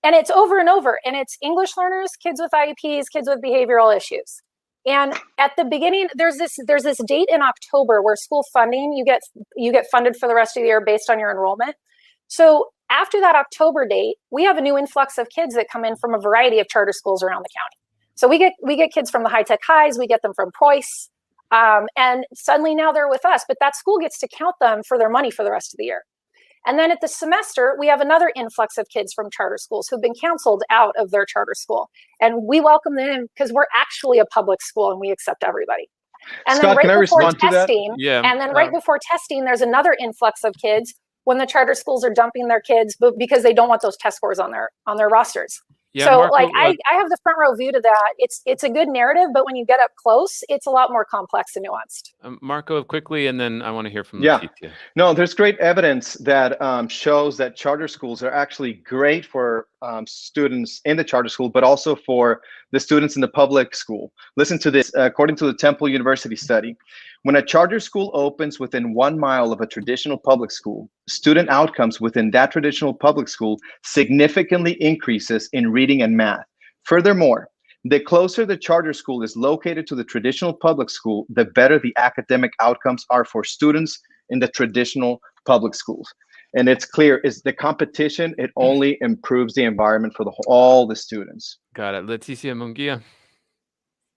E: And it's over and over. And it's English learners, kids with IEPs, kids with behavioral issues. And at the beginning, there's this date in October where school funding, you get funded for the rest of the year based on your enrollment. So after that October date, we have a new influx of kids that come in from a variety of charter schools around the county. So we get kids from the high-tech highs, we get them from Preuss, and suddenly now they're with us, but that school gets to count them for their money for the rest of the year. And then at the semester, we have another influx of kids from charter schools who've been canceled out of their charter school. And we welcome them in because we're actually a public school and we accept everybody. And
B: Scott,
E: then
B: can I respond to that?
E: And then right before testing, there's another influx of kids when the charter schools are dumping their kids, but because they don't want those test scores on their rosters.
A: Yeah,
E: so
A: Marco,
E: like I have the front row view to that. It's a good narrative, but when you get up close, it's a lot more complex and nuanced.
A: Marco, quickly, and then I want to hear from
B: Yeah.
A: Leticia.
B: No, there's great evidence that shows that charter schools are actually great for students in the charter school, but also for the students in the public school. Listen to this. According to the Temple University study, when a charter school opens within 1 mile of a traditional public school, student outcomes within that traditional public school significantly increases in reading and math. Furthermore, the closer the charter school is located to the traditional public school, the better the academic outcomes are for students in the traditional public schools. And it's clear, is the competition, it only improves the environment for all the students.
A: Got it. Leticia Munguia.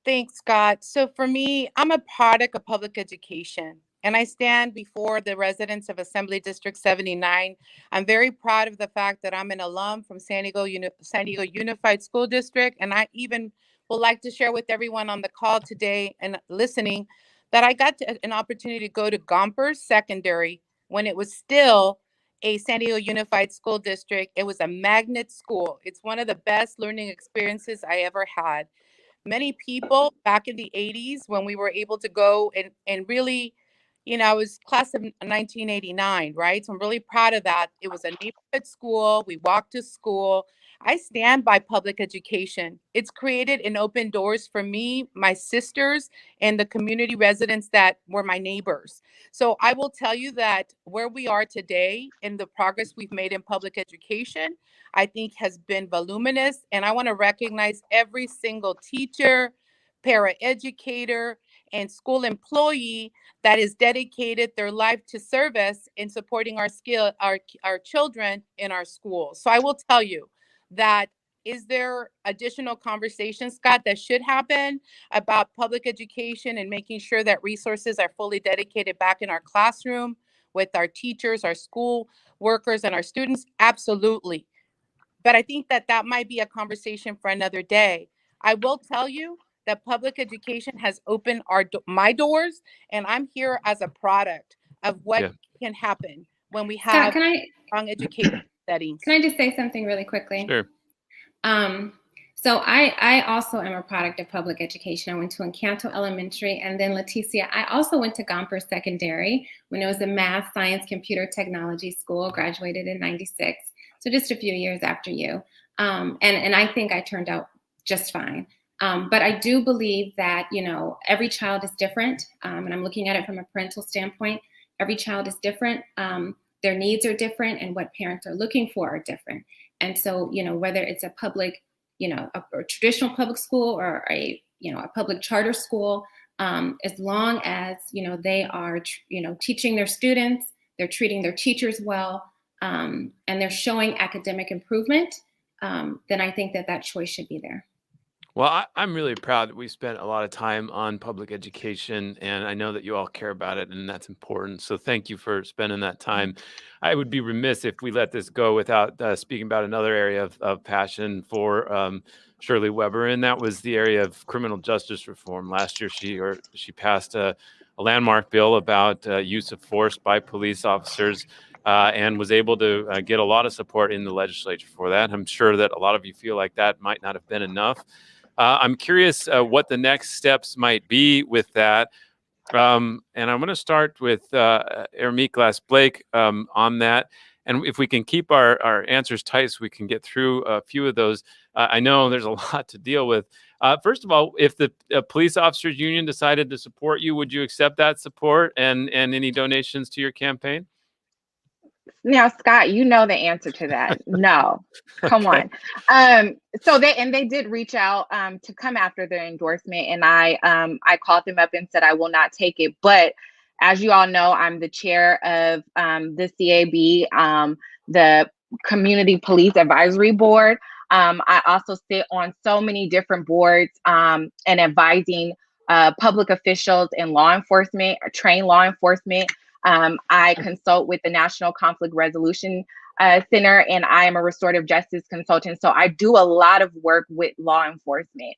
D: Thanks, Scott. So for me, I'm a product of public education, and I stand before the residents of Assembly District 79. I'm very proud of the fact that I'm an alum from San Diego Unified School District, and I even would like to share with everyone on the call today and listening that I got an opportunity to go to Gompers Secondary when it was still a San Diego Unified School District. It was a magnet school. It's one of the best learning experiences I ever had. Many people back in the 80s when we were able to go and really, I was class of 1989, right? So I'm really proud of that. It was a neighborhood school. We walked to school. I stand by public education. It's created and opened doors for me, my sisters, and the community residents that were my neighbors. So I will tell you that where we are today and the progress we've made in public education, I think has been voluminous. And I want to recognize every single teacher, paraeducator, and school employee that is dedicated their life to service in supporting our children in our schools. So I will tell you that, is there additional conversation, Scott, that should happen about public education and making sure that resources are fully dedicated back in our classroom with our teachers, our school workers, and our students? Absolutely. But I think that might be a conversation for another day. I will tell you that public education has opened my doors, and I'm here as a product of what can happen when we have strong education settings.
F: Can I just say something really quickly?
A: Sure.
F: So I also am a product of public education. I went to Encanto Elementary, and then Leticia, I also went to Gompers Secondary when it was a math, science, computer technology school, graduated in 96. So just a few years after you. And I think I turned out just fine. But I do believe that, every child is different. And I'm looking at it from a parental standpoint. Every child is different. Their needs are different, and what parents are looking for are different. And so, whether it's a public, a traditional public school or a public charter school, as long as, they are, teaching their students, they're treating their teachers well, and they're showing academic improvement, then I think that choice should be there.
A: Well, I'm really proud that we spent a lot of time on public education, and I know that you all care about it, and that's important. So thank you for spending that time. I would be remiss if we let this go without speaking about another area of passion for Shirley Weber, and that was the area of criminal justice reform. Last year, she passed a landmark bill about use of force by police officers. And was able to get a lot of support in the legislature for that. I'm sure that a lot of you feel like that might not have been enough. I'm curious what the next steps might be with that. And I'm going to start with Aeiramique Glass-Blake on that. And if we can keep our answers tight so we can get through a few of those. I know there's a lot to deal with. First of all, if the police officers union decided to support you, would you accept that support and any donations to your campaign?
C: Now, Scott, you know the answer to that. No, come on. So they did reach out to come after the endorsement, and I called them up and said I will not take it. But as you all know, I'm the chair of the CAB, the Community Police Advisory Board. I also sit on so many different boards and advising public officials and law enforcement, trained law enforcement. I consult with the National Conflict Resolution Center, and I am a restorative justice consultant. So I do a lot of work with law enforcement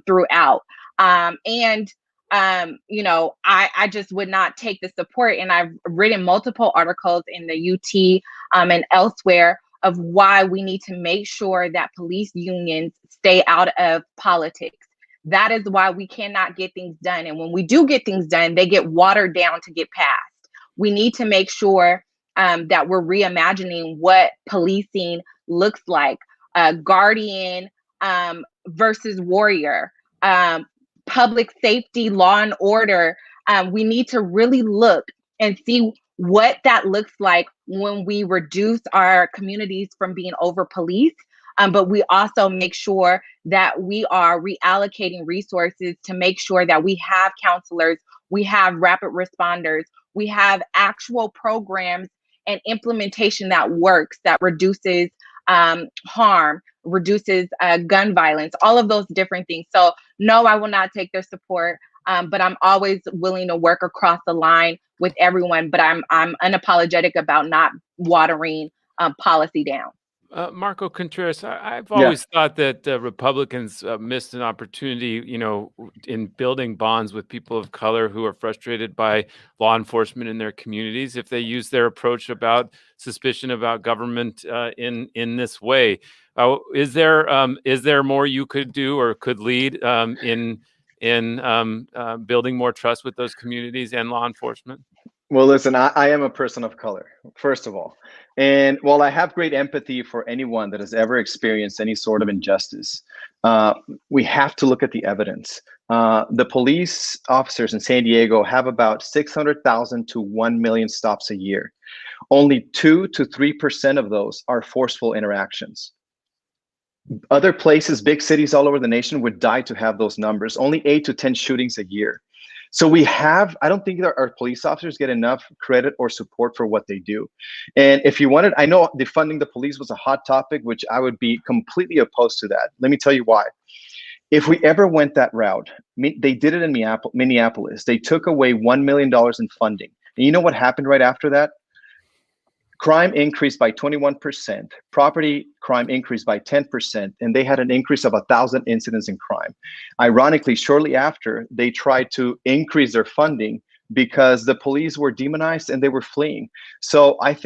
C: throughout. And I just would not take the support. And I've written multiple articles in the UT and elsewhere of why we need to make sure that police unions stay out of politics. That is why we cannot get things done. And when we do get things done, they get watered down to get passed. We need to make sure that we're reimagining what policing looks like. Guardian versus warrior, public safety, law and order. We need to really look and see what that looks like when we reduce our communities from being over policed. But we also make sure that we are reallocating resources to make sure that we have counselors, we have rapid responders, we have actual programs and implementation that works, that reduces harm, reduces gun violence, all of those different things. So no, I will not take their support, but I'm always willing to work across the line with everyone, but I'm unapologetic about not watering policy down.
A: Marco Contreras, I've always thought that Republicans missed an opportunity, in building bonds with people of color who are frustrated by law enforcement in their communities if they use their approach about suspicion about government in this way. Is there more you could do or could lead in building more trust with those communities and law enforcement?
B: Well, listen, I am a person of color, first of all. And while I have great empathy for anyone that has ever experienced any sort of injustice, we have to look at the evidence. The police officers in San Diego have about 600,000 to 1 million stops a year. Only 2 to 3% of those are forceful interactions. Other places, big cities all over the nation would die to have those numbers, only 8 to 10 shootings a year. So I don't think that our police officers get enough credit or support for what they do. And if you wanted, I know defunding the police was a hot topic, which I would be completely opposed to that. Let me tell you why. If we ever went that route, they did it in Minneapolis. They took away $1 million in funding. And you know what happened right after that? Crime increased by 21%, property crime increased by 10%, and they had an increase of 1,000 incidents in crime. Ironically, shortly after, they tried to increase their funding because the police were demonized and they were fleeing. So I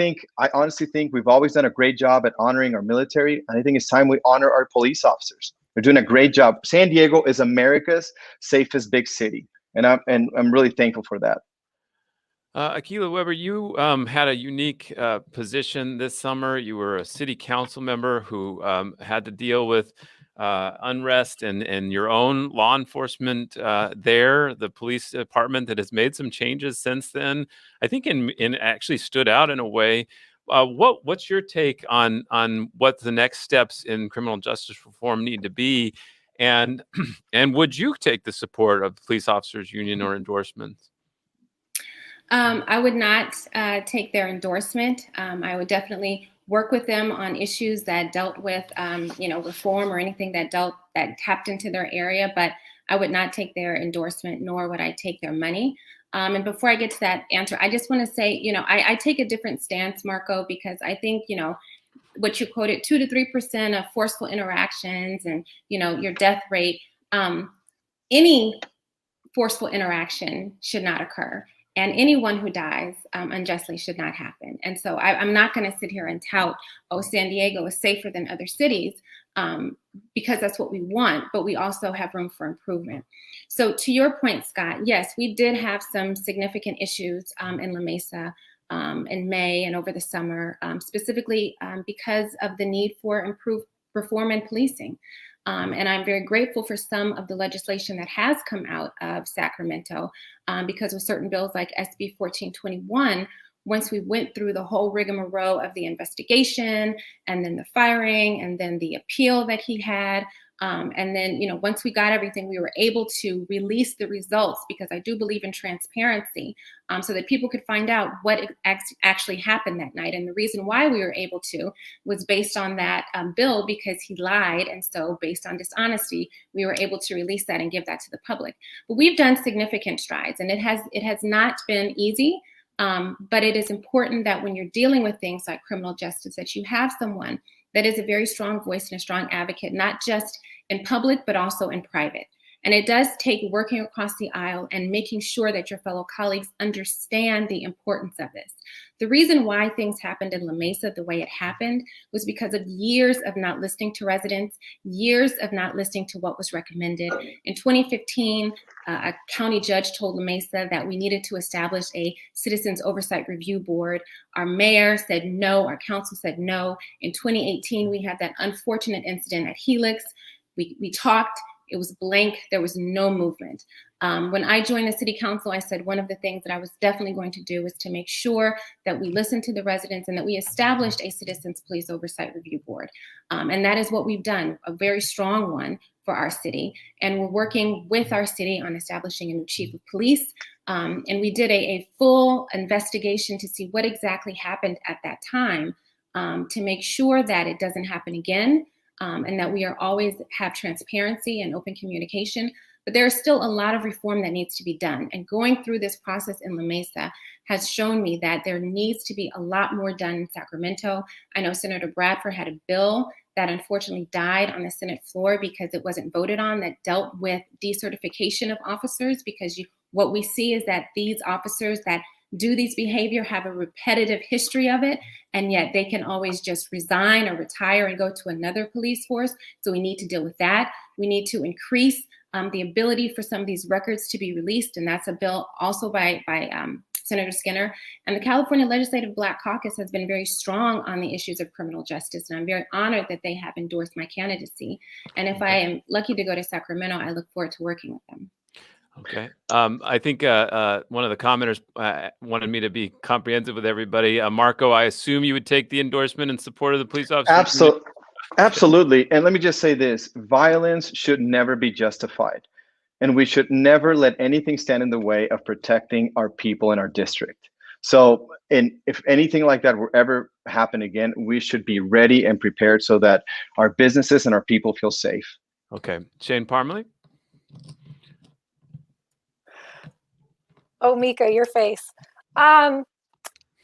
B: honestly think we've always done a great job at honoring our military, and I think it's time we honor our police officers. They're doing a great job. San Diego is America's safest big city, and I'm really thankful for that.
A: Akilah Weber, you had a unique position this summer. You were a city council member who had to deal with unrest and your own law enforcement there, the police department that has made some changes since then. I think in actually stood out in a way. What's your take on what the next steps in criminal justice reform need to be, and would you take the support of the police officers union or endorsements?
F: I would not take their endorsement. I would definitely work with them on issues that dealt with, reform or anything that tapped into their area. But I would not take their endorsement, nor would I take their money. And before I get to that answer, I just want to say, I take a different stance, Marco, because I think, what you quoted, 2 to 3% of forceful interactions and, your death rate, any forceful interaction should not occur. And anyone who dies unjustly should not happen. And so I'm not going to sit here and tout, San Diego is safer than other cities, because that's what we want, but we also have room for improvement. So to your point, Scott, yes, we did have some significant issues in La Mesa in May and over the summer, specifically because of the need for improved reform in policing. And I'm very grateful for some of the legislation that has come out of Sacramento, because with certain bills like SB 1421, once we went through the whole rigmarole of the investigation and then the firing and then the appeal that he had, and then, once we got everything, we were able to release the results, because I do believe in transparency, so that people could find out what actually happened that night. And the reason why we were able to was based on that bill, because he lied. And so based on dishonesty, we were able to release that and give that to the public. But we've done significant strides, and it has not been easy. But it is important that when you're dealing with things like criminal justice, that you have someone that is a very strong voice and a strong advocate, not just in public, but also in private. And it does take working across the aisle and making sure that your fellow colleagues understand the importance of this. The reason why things happened in La Mesa the way it happened was because of years of not listening to residents, years of not listening to what was recommended. In 2015, a county judge told La Mesa that we needed to establish a Citizens Oversight Review Board. Our mayor said no, our council said no. In 2018, we had that unfortunate incident at Helix. We talked, it was blank, there was no movement. When I joined the city council, I said one of the things that I was definitely going to do was to make sure that we listened to the residents and that we established a Citizens Police Oversight Review Board. And that is what we've done, a very strong one for our city. And we're working with our city on establishing a new chief of police. And we did a full investigation to see what exactly happened at that time to make sure that it doesn't happen again. And that we are always have transparency and open communication. But there's still a lot of reform that needs to be done. And going through this process in La Mesa has shown me that there needs to be a lot more done in Sacramento. I know Senator Bradford had a bill that unfortunately died on the Senate floor because it wasn't voted on, that dealt with decertification of officers, because what we see is that these officers that do these behavior have a repetitive history of it, and yet they can always just resign or retire and go to another police force. So we need to deal with that. We need to increase the ability for some of these records to be released, and that's a bill also by Senator Skinner. And the California Legislative Black Caucus has been very strong on the issues of criminal justice, and I'm very honored that they have endorsed my candidacy. And if I am lucky to go to Sacramento, I look forward to working with them.
A: Okay. I think one of the commenters wanted me to be comprehensive with everybody. Marco, I assume you would take the endorsement in support of the police officers?
B: Absolutely. And let me just say this, violence should never be justified. And we should never let anything stand in the way of protecting our people in our district. So, and if anything like that will ever happen again, we should be ready and prepared so that our businesses and our people feel safe.
A: Okay. Shane Parmely?
E: Oh, Mika, your face.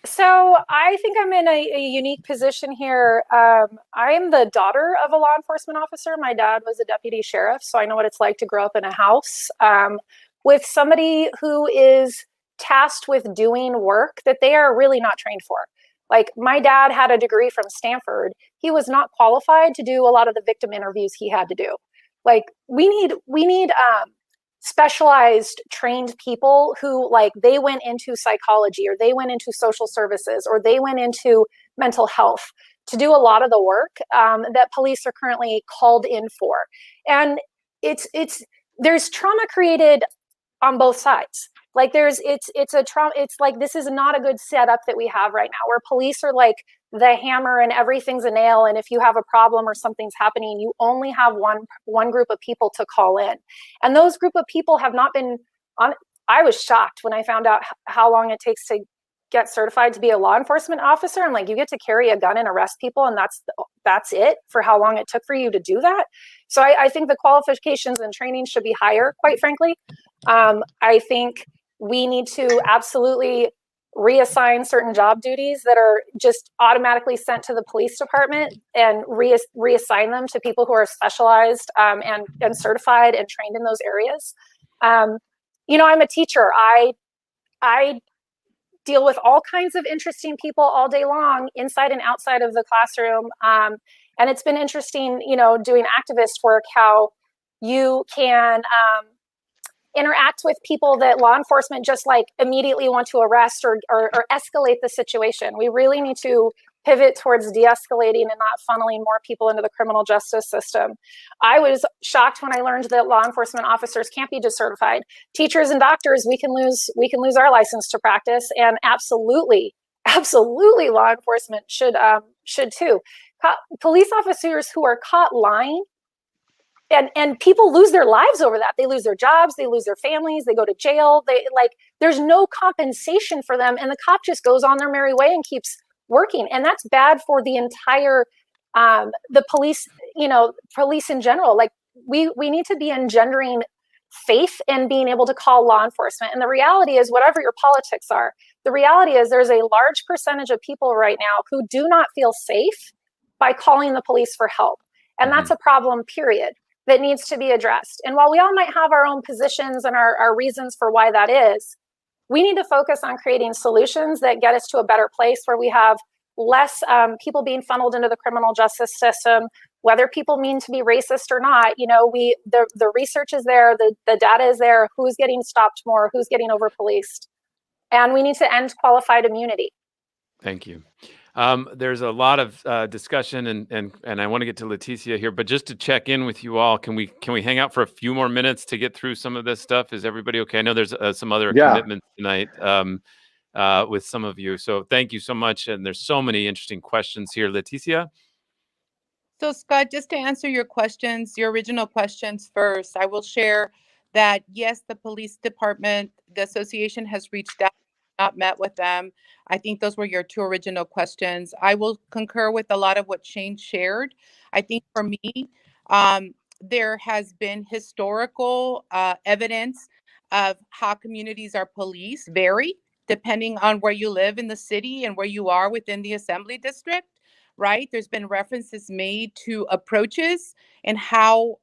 E: So I think I'm in a unique position here. I am the daughter of a law enforcement officer. My dad was a deputy sheriff, so I know what it's like to grow up in a house with somebody who is tasked with doing work that they are really not trained for. Like, my dad had a degree from Stanford. He was not qualified to do a lot of the victim interviews he had to do. Like, we need specialized trained people who, like, they went into psychology, or they went into social services, or they went into mental health to do a lot of the work that police are currently called in for. And there's trauma created on both sides. Like, it's a trauma. It's like, this is not a good setup that we have right now, where police are like the hammer and everything's a nail. And if you have a problem or something's happening, you only have one group of people to call in. And those group of people have not been on. I was shocked when I found out how long it takes to get certified to be a law enforcement officer. I'm like, you get to carry a gun and arrest people, and that's it for how long it took for you to do that. So I think the qualifications and training should be higher, quite frankly. I think we need to absolutely reassign certain job duties that are just automatically sent to the police department, and reassign them to people who are specialized and certified and trained in those areas. I'm a teacher. I deal with all kinds of interesting people all day long, inside and outside of the classroom. And it's been interesting, doing activist work, how you can interact with people that law enforcement just like immediately want to arrest or escalate the situation. We really need to pivot towards de-escalating and not funneling more people into the criminal justice system. I was shocked when I learned that law enforcement officers can't be decertified. Teachers and doctors, we can lose our license to practice, and absolutely law enforcement should too. Police officers who are caught lying, and people lose their lives over that. They lose their jobs, they lose their families, they go to jail. There's no compensation for them, and the cop just goes on their merry way and keeps working. And that's bad for the entire the police, police in general. Like, we need to be engendering faith in being able to call law enforcement. And the reality is, whatever your politics are, the reality is there's a large percentage of people right now who do not feel safe by calling the police for help. And that's a problem, period. that needs to be addressed. And while we all might have our own positions and our reasons for why that is, we need to focus on creating solutions that get us to a better place where we have less people being funneled into the criminal justice system, whether people mean to be racist or not. You know, the research is there, the data is there, who's getting stopped more, who's getting over-policed. And we need to end qualified immunity.
A: Thank you. There's a lot of discussion, and I want to get to Leticia here, but just to check in with you all, can we hang out for a few more minutes to get through some of this stuff? Is everybody okay? I know there's some other commitments tonight with some of you, so thank you so much. And there's so many interesting questions here, Leticia.
D: So Scott, just to answer your questions, your original questions first, I will share that yes, the police department, the association has reached out, not met with them. I think those were your two original questions. I will concur with a lot of what Shane shared. I think for me, there has been historical evidence of how communities are policed vary depending on where you live in the city and where you are within the assembly district, right? There's been references made to approaches and how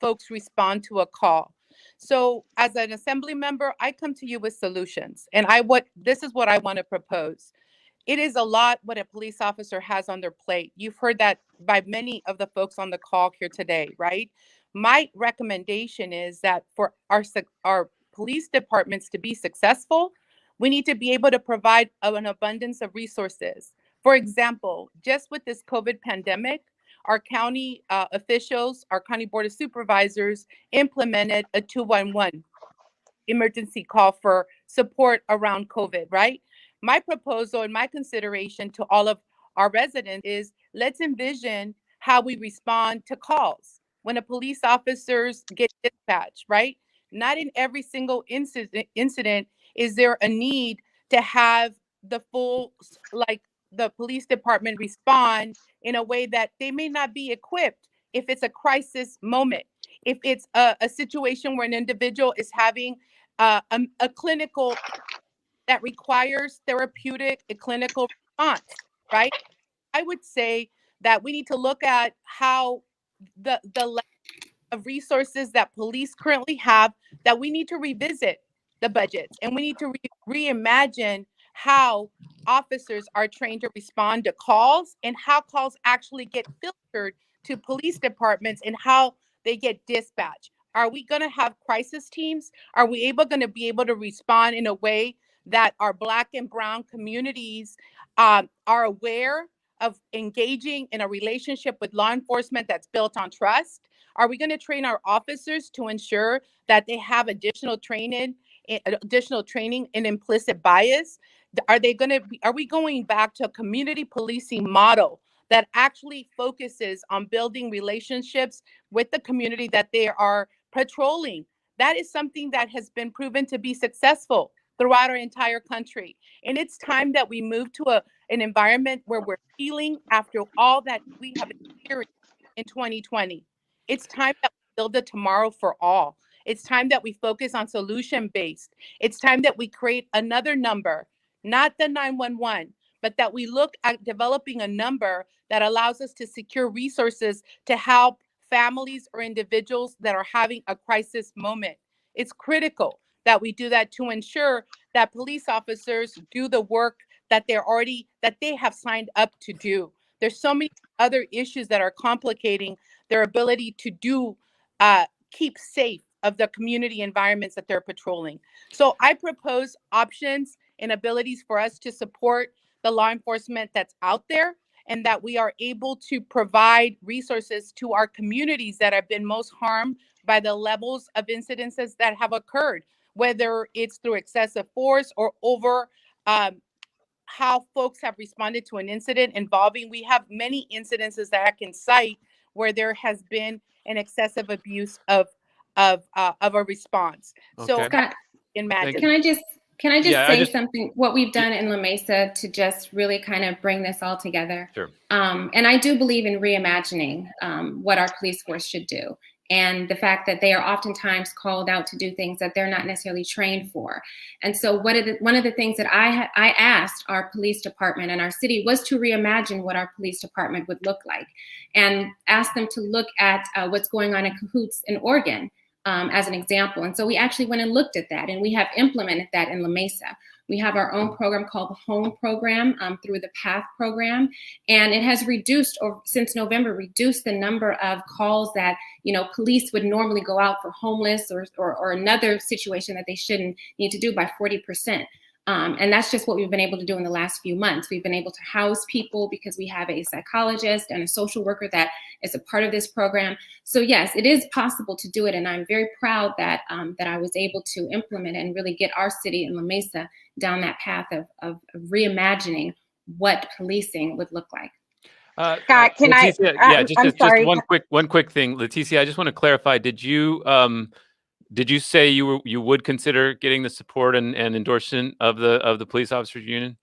D: folks respond to a call. So as an assembly member, I come to you with solutions. And this is what I want to propose. It is a lot what a police officer has on their plate. You've heard that by many of the folks on the call here today, right? My recommendation is that for our police departments to be successful, we need to be able to provide an abundance of resources. For example, just with this COVID pandemic, our county officials, our county board of supervisors implemented a 211 emergency call for support around COVID, right? My proposal and my consideration to all of our residents is let's envision how we respond to calls when a police officers get dispatched, right? Not in every single incident is there a need to have the full, like the police department respond in a way that they may not be equipped if it's a crisis moment, if it's a situation where an individual is having a clinical that requires therapeutic, a clinical response, right? I would say that we need to look at how the level of resources that police currently have, that we need to revisit the budgets, and we need to reimagine how officers are trained to respond to calls and how calls actually get filtered to police departments and how they get dispatched. Are we going to have crisis teams? Are we going to be able to respond in a way that our Black and Brown communities are aware of engaging in a relationship with law enforcement that's built on trust? Are we going to train our officers to ensure that they have additional training in implicit bias? Are we going back to a community policing model that actually focuses on building relationships with the community that they are patrolling? That is something that has been proven to be successful throughout our entire country. And it's time that we move to an environment where we're healing after all that we have experienced in 2020. It's time that we build a tomorrow for all. It's time that we focus on solution-based. It's time that we create another number, not the 911, but that we look at developing a number that allows us to secure resources to help families or individuals that are having a crisis moment. It's critical that we do that to ensure that police officers do the work that they have signed up to do. There's so many other issues that are complicating their ability to keep safe of the community environments that they're patrolling. So I propose options and abilities for us to support the law enforcement that's out there, and that we are able to provide resources to our communities that have been most harmed by the levels of incidences that have occurred, whether it's through excessive force or over how folks have responded to an incident involving. We have many incidences that I can cite where there has been an excessive abuse of a response.
A: Okay.
D: So
F: Scott,
D: imagine.
F: Can I just say something? What we've done in La Mesa to just really kind of bring this all together.
A: Sure.
F: And I do believe in reimagining what our police force should do. and the fact that they are oftentimes called out to do things that they're not necessarily trained for. And so one of the things that I asked our police department and our city was to reimagine what our police department would look like, and ask them to look at what's going on in cahoots in Oregon as an example. And so we actually went and looked at that, and we have implemented that in La Mesa. We have our own program called the Home Program through the PATH program, and it has reduced, or since November, reduced the number of calls that police would normally go out for homeless or another situation that they shouldn't need to do by 40%. And that's just what we've been able to do in the last few months. We've been able to house people because we have a psychologist and a social worker that is a part of this program. So yes, it is possible to do it. And I'm very proud that I was able to implement and really get our city in La Mesa down that path of reimagining what policing would look like.
C: Scott, can
A: Leticia,
C: sorry.
A: Just one quick thing. Leticia, I just want to clarify, did you say you would consider getting the support and endorsement of the police officers union?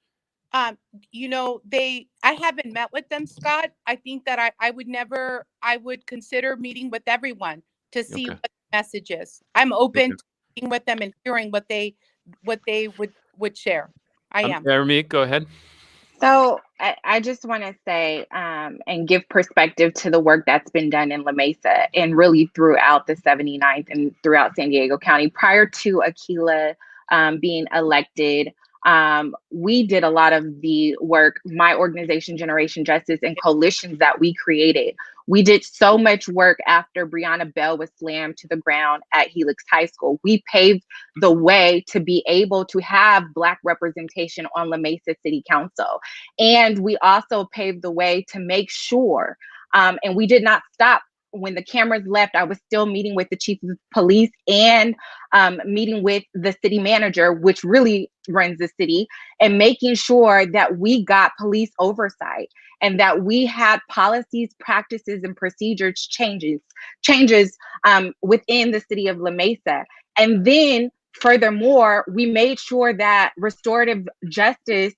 D: I haven't met with them, Scott. I think that I would consider meeting with everyone to see what the message is. I'm open to meeting with them and hearing what they would share. I am.
A: Aeiramique, go ahead.
C: So I just want to say and give perspective to the work that's been done in La Mesa and really throughout the 79th and throughout San Diego County. Prior to Akilah being elected, we did a lot of the work, my organization, Generation Justice, and coalitions that we created. We did so much work after Breonna Bell was slammed to the ground at Helix High School. We paved the way to be able to have Black representation on La Mesa City Council. And we also paved the way to make sure, and we did not stop. When the cameras left, I was still meeting with the chief of police and meeting with the city manager, which really runs the city, and making sure that we got police oversight and that we had policies, practices, and procedures changes within the city of La Mesa. And then furthermore, we made sure that restorative justice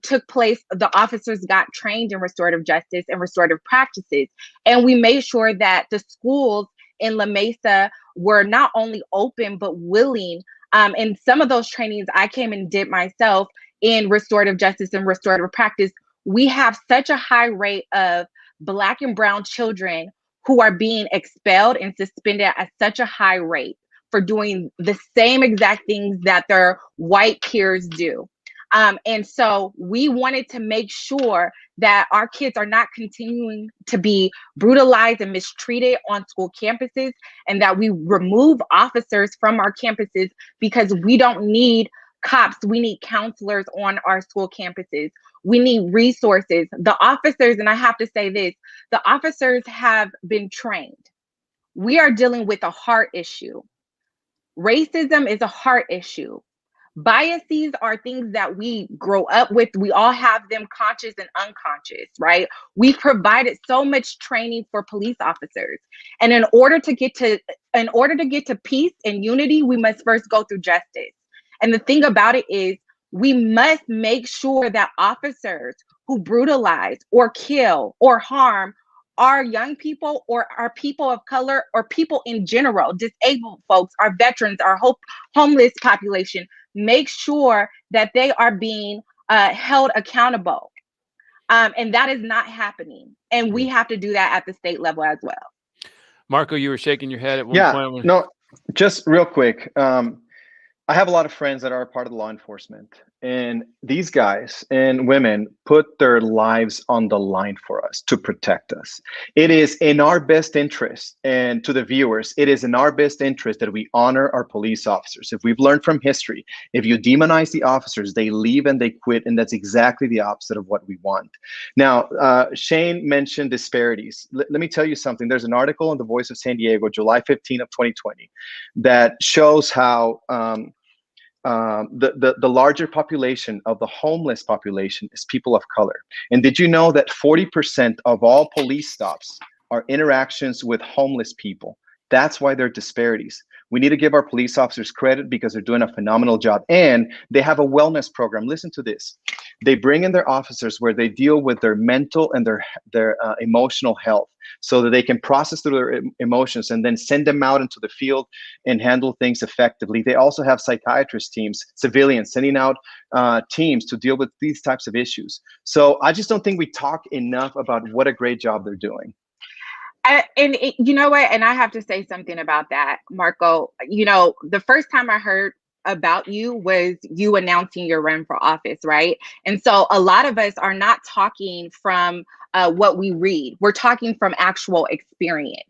C: took place. The officers got trained in restorative justice and restorative practices. And we made sure that the schools in La Mesa were not only open, but willing. And some of those trainings I came and did myself in restorative justice and restorative practice. We have such a high rate of Black and brown children who are being expelled and suspended at such a high rate for doing the same exact things that their white peers do. And so we wanted to make sure that our kids are not continuing to be brutalized and mistreated on school campuses, and that we remove officers from our campuses, because we don't need cops. We need counselors on our school campuses. We need resources. The officers, and I have to say this, the officers have been trained. We are dealing with a heart issue. Racism is a heart issue. Biases are things that we grow up with. We all have them, conscious and unconscious, right? We've provided so much training for police officers. And in order to get to peace and unity, we must first go through justice. And the thing about it is, we must make sure that officers who brutalize or kill or harm our young people or our people of color or people in general, disabled folks, our veterans, our homeless population, make sure that they are being held accountable. And that is not happening. And we have to do that at the state level as well.
A: Marco, you were shaking your head at one point.
B: No, just real quick. I have a lot of friends that are part of law enforcement, and these guys and women put their lives on the line for us to protect us. It is in our best interest, and to the viewers, it is in our best interest that we honor our police officers. If we've learned from history, if you demonize the officers, they leave and they quit, and that's exactly the opposite of what we want. Now, Shane mentioned disparities. Let me tell you something. There's an article in the Voice of San Diego, July 15 of 2020, that shows how the larger population of the homeless population is people of color. And did you know that 40% of all police stops are interactions with homeless people? That's why there are disparities. We need to give our police officers credit because they're doing a phenomenal job. And they have a wellness program. Listen to this. They bring in their officers where they deal with their mental and their emotional health so that they can process through their emotions and then send them out into the field and handle things effectively. They also have psychiatrist teams, civilians, sending out teams to deal with these types of issues. So I just don't think we talk enough about what a great job they're doing.
C: You know what? And I have to say something about that, Marco. You know, the first time I heard about you was you announcing your run for office, right? And so a lot of us are not talking from what we read. We're talking from actual experience.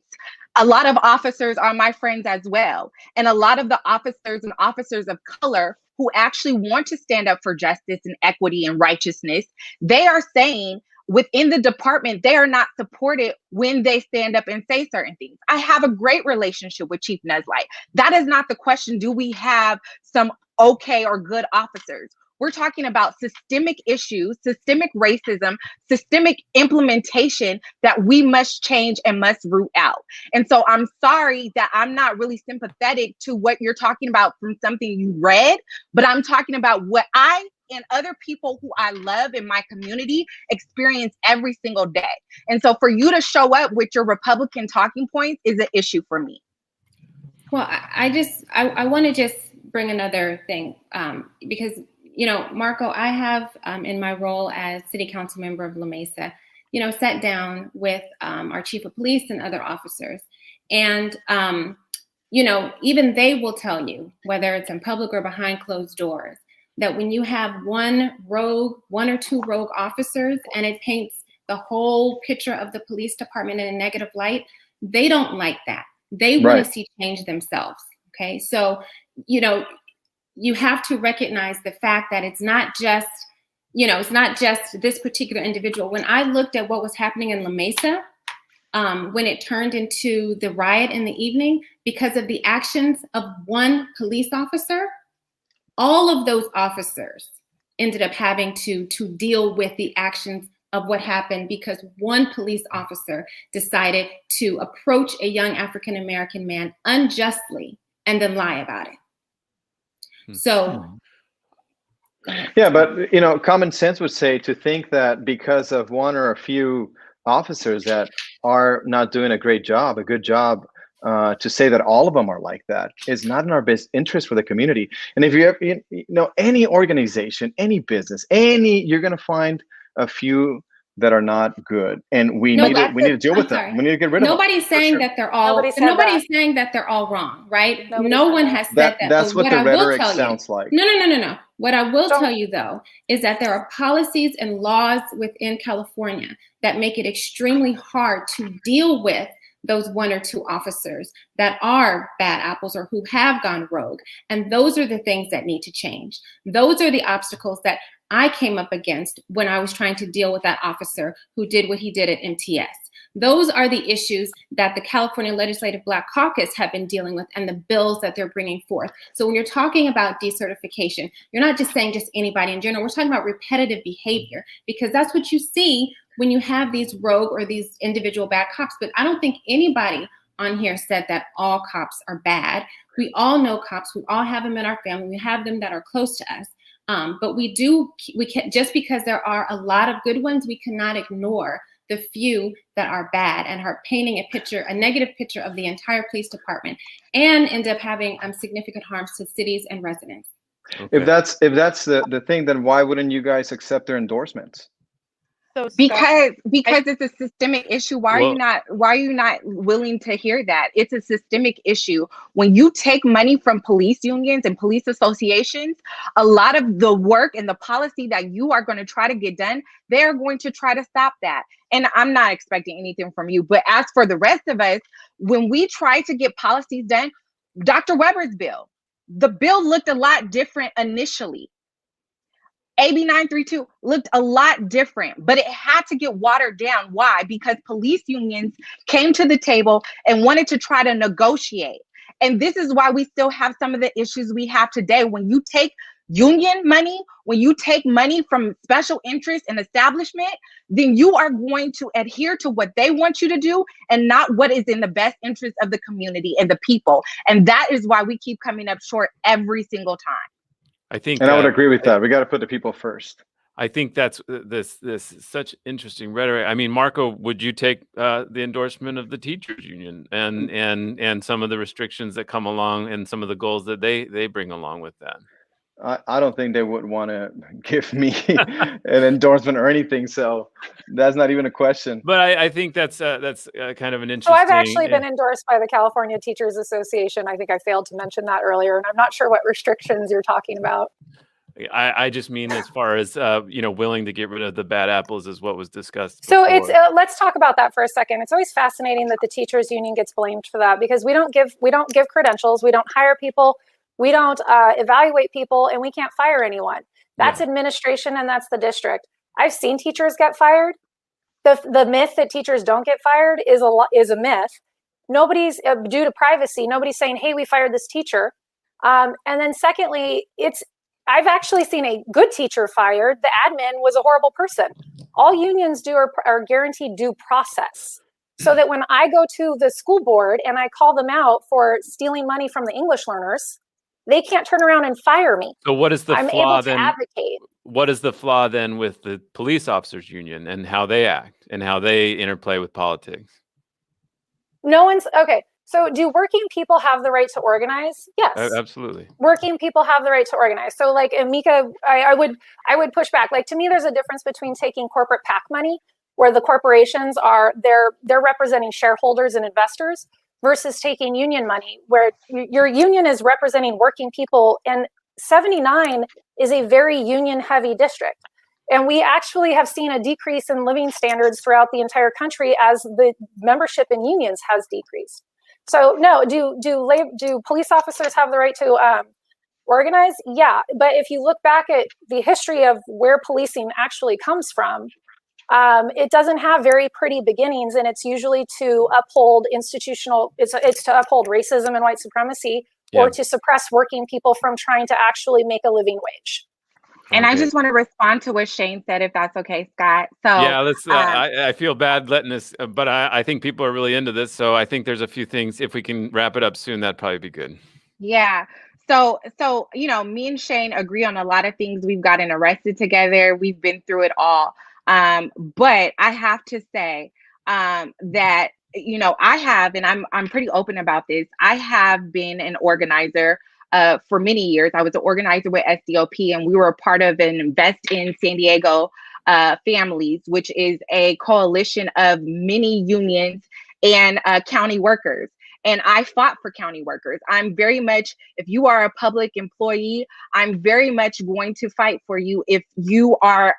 C: A lot of officers are my friends as well. And a lot of the officers and officers of color who actually want to stand up for justice and equity and righteousness, they are saying within the department, they are not supported when they stand up and say certain things. I have a great relationship with Chief Nuzlight. That is not the question. Do we have some okay or good officers? We're talking about systemic issues, systemic racism, systemic implementation that we must change and must root out. And so I'm sorry that I'm not really sympathetic to what you're talking about from something you read, but I'm talking about what I and other people who I love in my community experience every single day. And so for you to show up with your Republican talking points is an issue for me.
F: Well, I want to just bring another thing because, you know, Marco, I have in my role as city council member of La Mesa, you know, sat down with our chief of police and other officers. And, you know, even they will tell you, whether it's in public or behind closed doors, that when you have one or two rogue officers and it paints the whole picture of the police department in a negative light, they don't like that. They want to see change themselves. Okay. So, you know, you have to recognize the fact that it's not just, you know, it's not just this particular individual. When I looked at what was happening in La Mesa, when it turned into the riot in the evening, because of the actions of one police officer, all of those officers ended up having to deal with the actions of what happened because one police officer decided to approach a young African-American man unjustly and then lie about it. So,
B: yeah, but you know, common sense would say to think that because of one or a few officers that are not doing a good job, to say that all of them are like that is not in our best interest for the community. And if you ever, you know, any organization, any business, you're going to find a few that are not good, and we need to deal with them. We need to get rid of them.
F: Nobody's saying that they're all. Nobody's saying that they're all wrong, right? No one has said that.
B: That's what the rhetoric sounds like.
F: No. What I will tell you though is that there are policies and laws within California that make it extremely hard to deal with those one or two officers that are bad apples or who have gone rogue. And those are the things that need to change. Those are the obstacles that I came up against when I was trying to deal with that officer who did what he did at MTS. Those are the issues that the California Legislative Black Caucus have been dealing with and the bills that they're bringing forth. So when you're talking about decertification, you're not just saying just anybody in general. We're talking about repetitive behavior because that's what you see when you have these rogue or these individual bad cops. But I don't think anybody on here said that all cops are bad. We all know cops. We all have them in our family. We have them that are close to us. But we can't, just because there are a lot of good ones, we cannot ignore the few that are bad and are painting a negative picture of the entire police department and end up having significant harms to cities and residents.
B: Okay. If that's the thing, then why wouldn't you guys accept their endorsements?
C: Because it's a systemic issue. Why are you not willing to hear that? It's a systemic issue. When you take money from police unions and police associations, a lot of the work and the policy that you are going to try to get done, they're going to try to stop that. And I'm not expecting anything from you. But as for the rest of us, when we try to get policies done, Dr. Weber's bill, the bill looked a lot different initially. AB 932 looked a lot different, but it had to get watered down. Why? Because police unions came to the table and wanted to try to negotiate. And this is why we still have some of the issues we have today. When you take union money, when you take money from special interest and establishment, then you are going to adhere to what they want you to do and not what is in the best interest of the community and the people. And that is why we keep coming up short every single time.
A: I think,
B: and I would agree with that. We got to put the people first.
A: I think that's this such interesting rhetoric. I mean, Marco, would you take the endorsement of the teachers union and some of the restrictions that come along and some of the goals that they bring along with that?
B: I don't think they would want to give me an endorsement or anything, so that's not even a question.
A: But I think that's kind of an interesting.
E: So I've actually been endorsed by the California Teachers Association. I think I failed to mention that earlier, and I'm not sure what restrictions you're talking about.
A: I just mean as far as willing to get rid of the bad apples is what was discussed
E: So
A: before.
E: it's let's talk about that for a second. It's always fascinating that the teachers union gets blamed for that, because we don't give credentials, we don't hire people, we don't evaluate people, and we can't fire anyone. That's administration, and that's the district. I've seen teachers get fired. The myth that teachers don't get fired is a myth. Nobody's due to privacy. Nobody's saying, "Hey, we fired this teacher." And then secondly, I've actually seen a good teacher fired. The admin was a horrible person. All unions do are guaranteed due process, so that when I go to the school board and I call them out for stealing money from the English learners, they can't turn around and fire me.
A: So what is the
E: I'm
A: flaw
E: able to
A: then?
E: Advocate.
A: What is the flaw then with the police officers union and how they act and how they interplay with politics?
E: Okay. So do working people have the right to organize? Yes.
A: Absolutely.
E: Working people have the right to organize. So like Amika, I would push back. Like, to me, there's a difference between taking corporate PAC money, where the corporations they're representing shareholders and investors, versus taking union money, where your union is representing working people. And 79 is a very union heavy district. And we actually have seen a decrease in living standards throughout the entire country as the membership in unions has decreased. So no, do police officers have the right to organize? Yeah, but if you look back at the history of where policing actually comes from, it doesn't have very pretty beginnings, and it's usually to uphold it's to uphold racism and white supremacy, or to suppress working people from trying to actually make a living wage.
C: And I just want to respond to what Shane said, if that's okay, Scott. So
A: yeah, let's. I feel bad letting this, but I think people are really into this. So I think there's a few things. If we can wrap it up soon, that'd probably be good.
C: Yeah. So me and Shane agree on a lot of things. We've gotten arrested together. We've been through it all. But I have to say that I have, and I'm pretty open about this. I have been an organizer. For many years. I was an organizer with SDOP, and we were a part of an Invest in San Diego Families, which is a coalition of many unions and county workers. And I fought for county workers. I'm very much, if you are a public employee, I'm very much going to fight for you if you are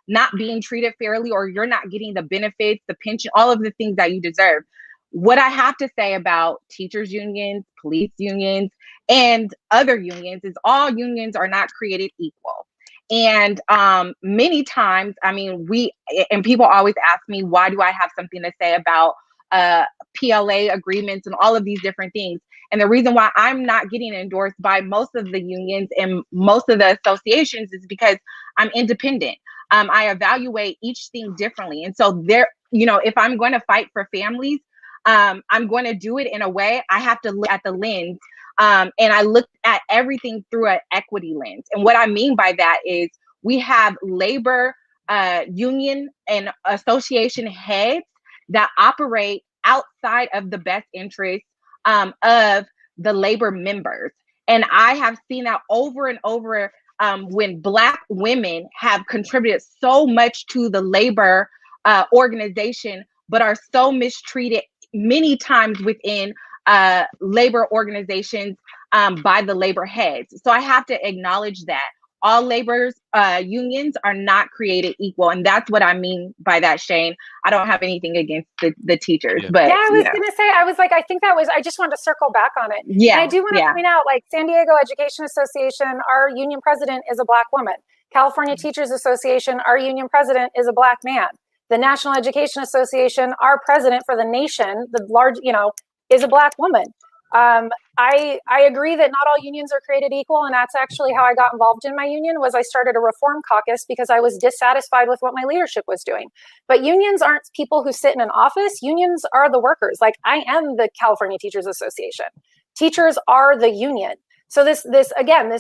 C: not being treated fairly, or you're not getting the benefits, the pension, all of the things that you deserve. What I have to say about teachers unions, police unions, and other unions is all unions are not created equal. And many times, people always ask me, why do I have something to say about PLA agreements and all of these different things? And the reason why I'm not getting endorsed by most of the unions and most of the associations is because I'm independent. I evaluate each thing differently. And so if I'm going to fight for families, I'm going to do it in a way I have to look at the lens. And I looked at everything through an equity lens. And what I mean by that is we have labor union and association heads that operate outside of the best interest of the labor members. And I have seen that over and over when Black women have contributed so much to the labor organization, but are so mistreated many times within labor organizations by the labor heads. So I have to acknowledge that all labor's unions are not created equal. And that's what I mean by that, Shane. I don't have anything against the teachers.
A: Yeah.
C: But
E: yeah, I was going to say, I just wanted to circle back on it.
C: Yeah.
E: And I do want to point out, like, San Diego Education Association, our union president is a Black woman. California Teachers Association, our union president is a Black man. The National Education Association, our president for the nation, is a Black woman. I agree that not all unions are created equal, and that's actually how I got involved in my union. Was I started a reform caucus because I was dissatisfied with what my leadership was doing. But unions aren't people who sit in an office. Unions are the workers. Like, I am the California Teachers Association. Teachers are the union. So this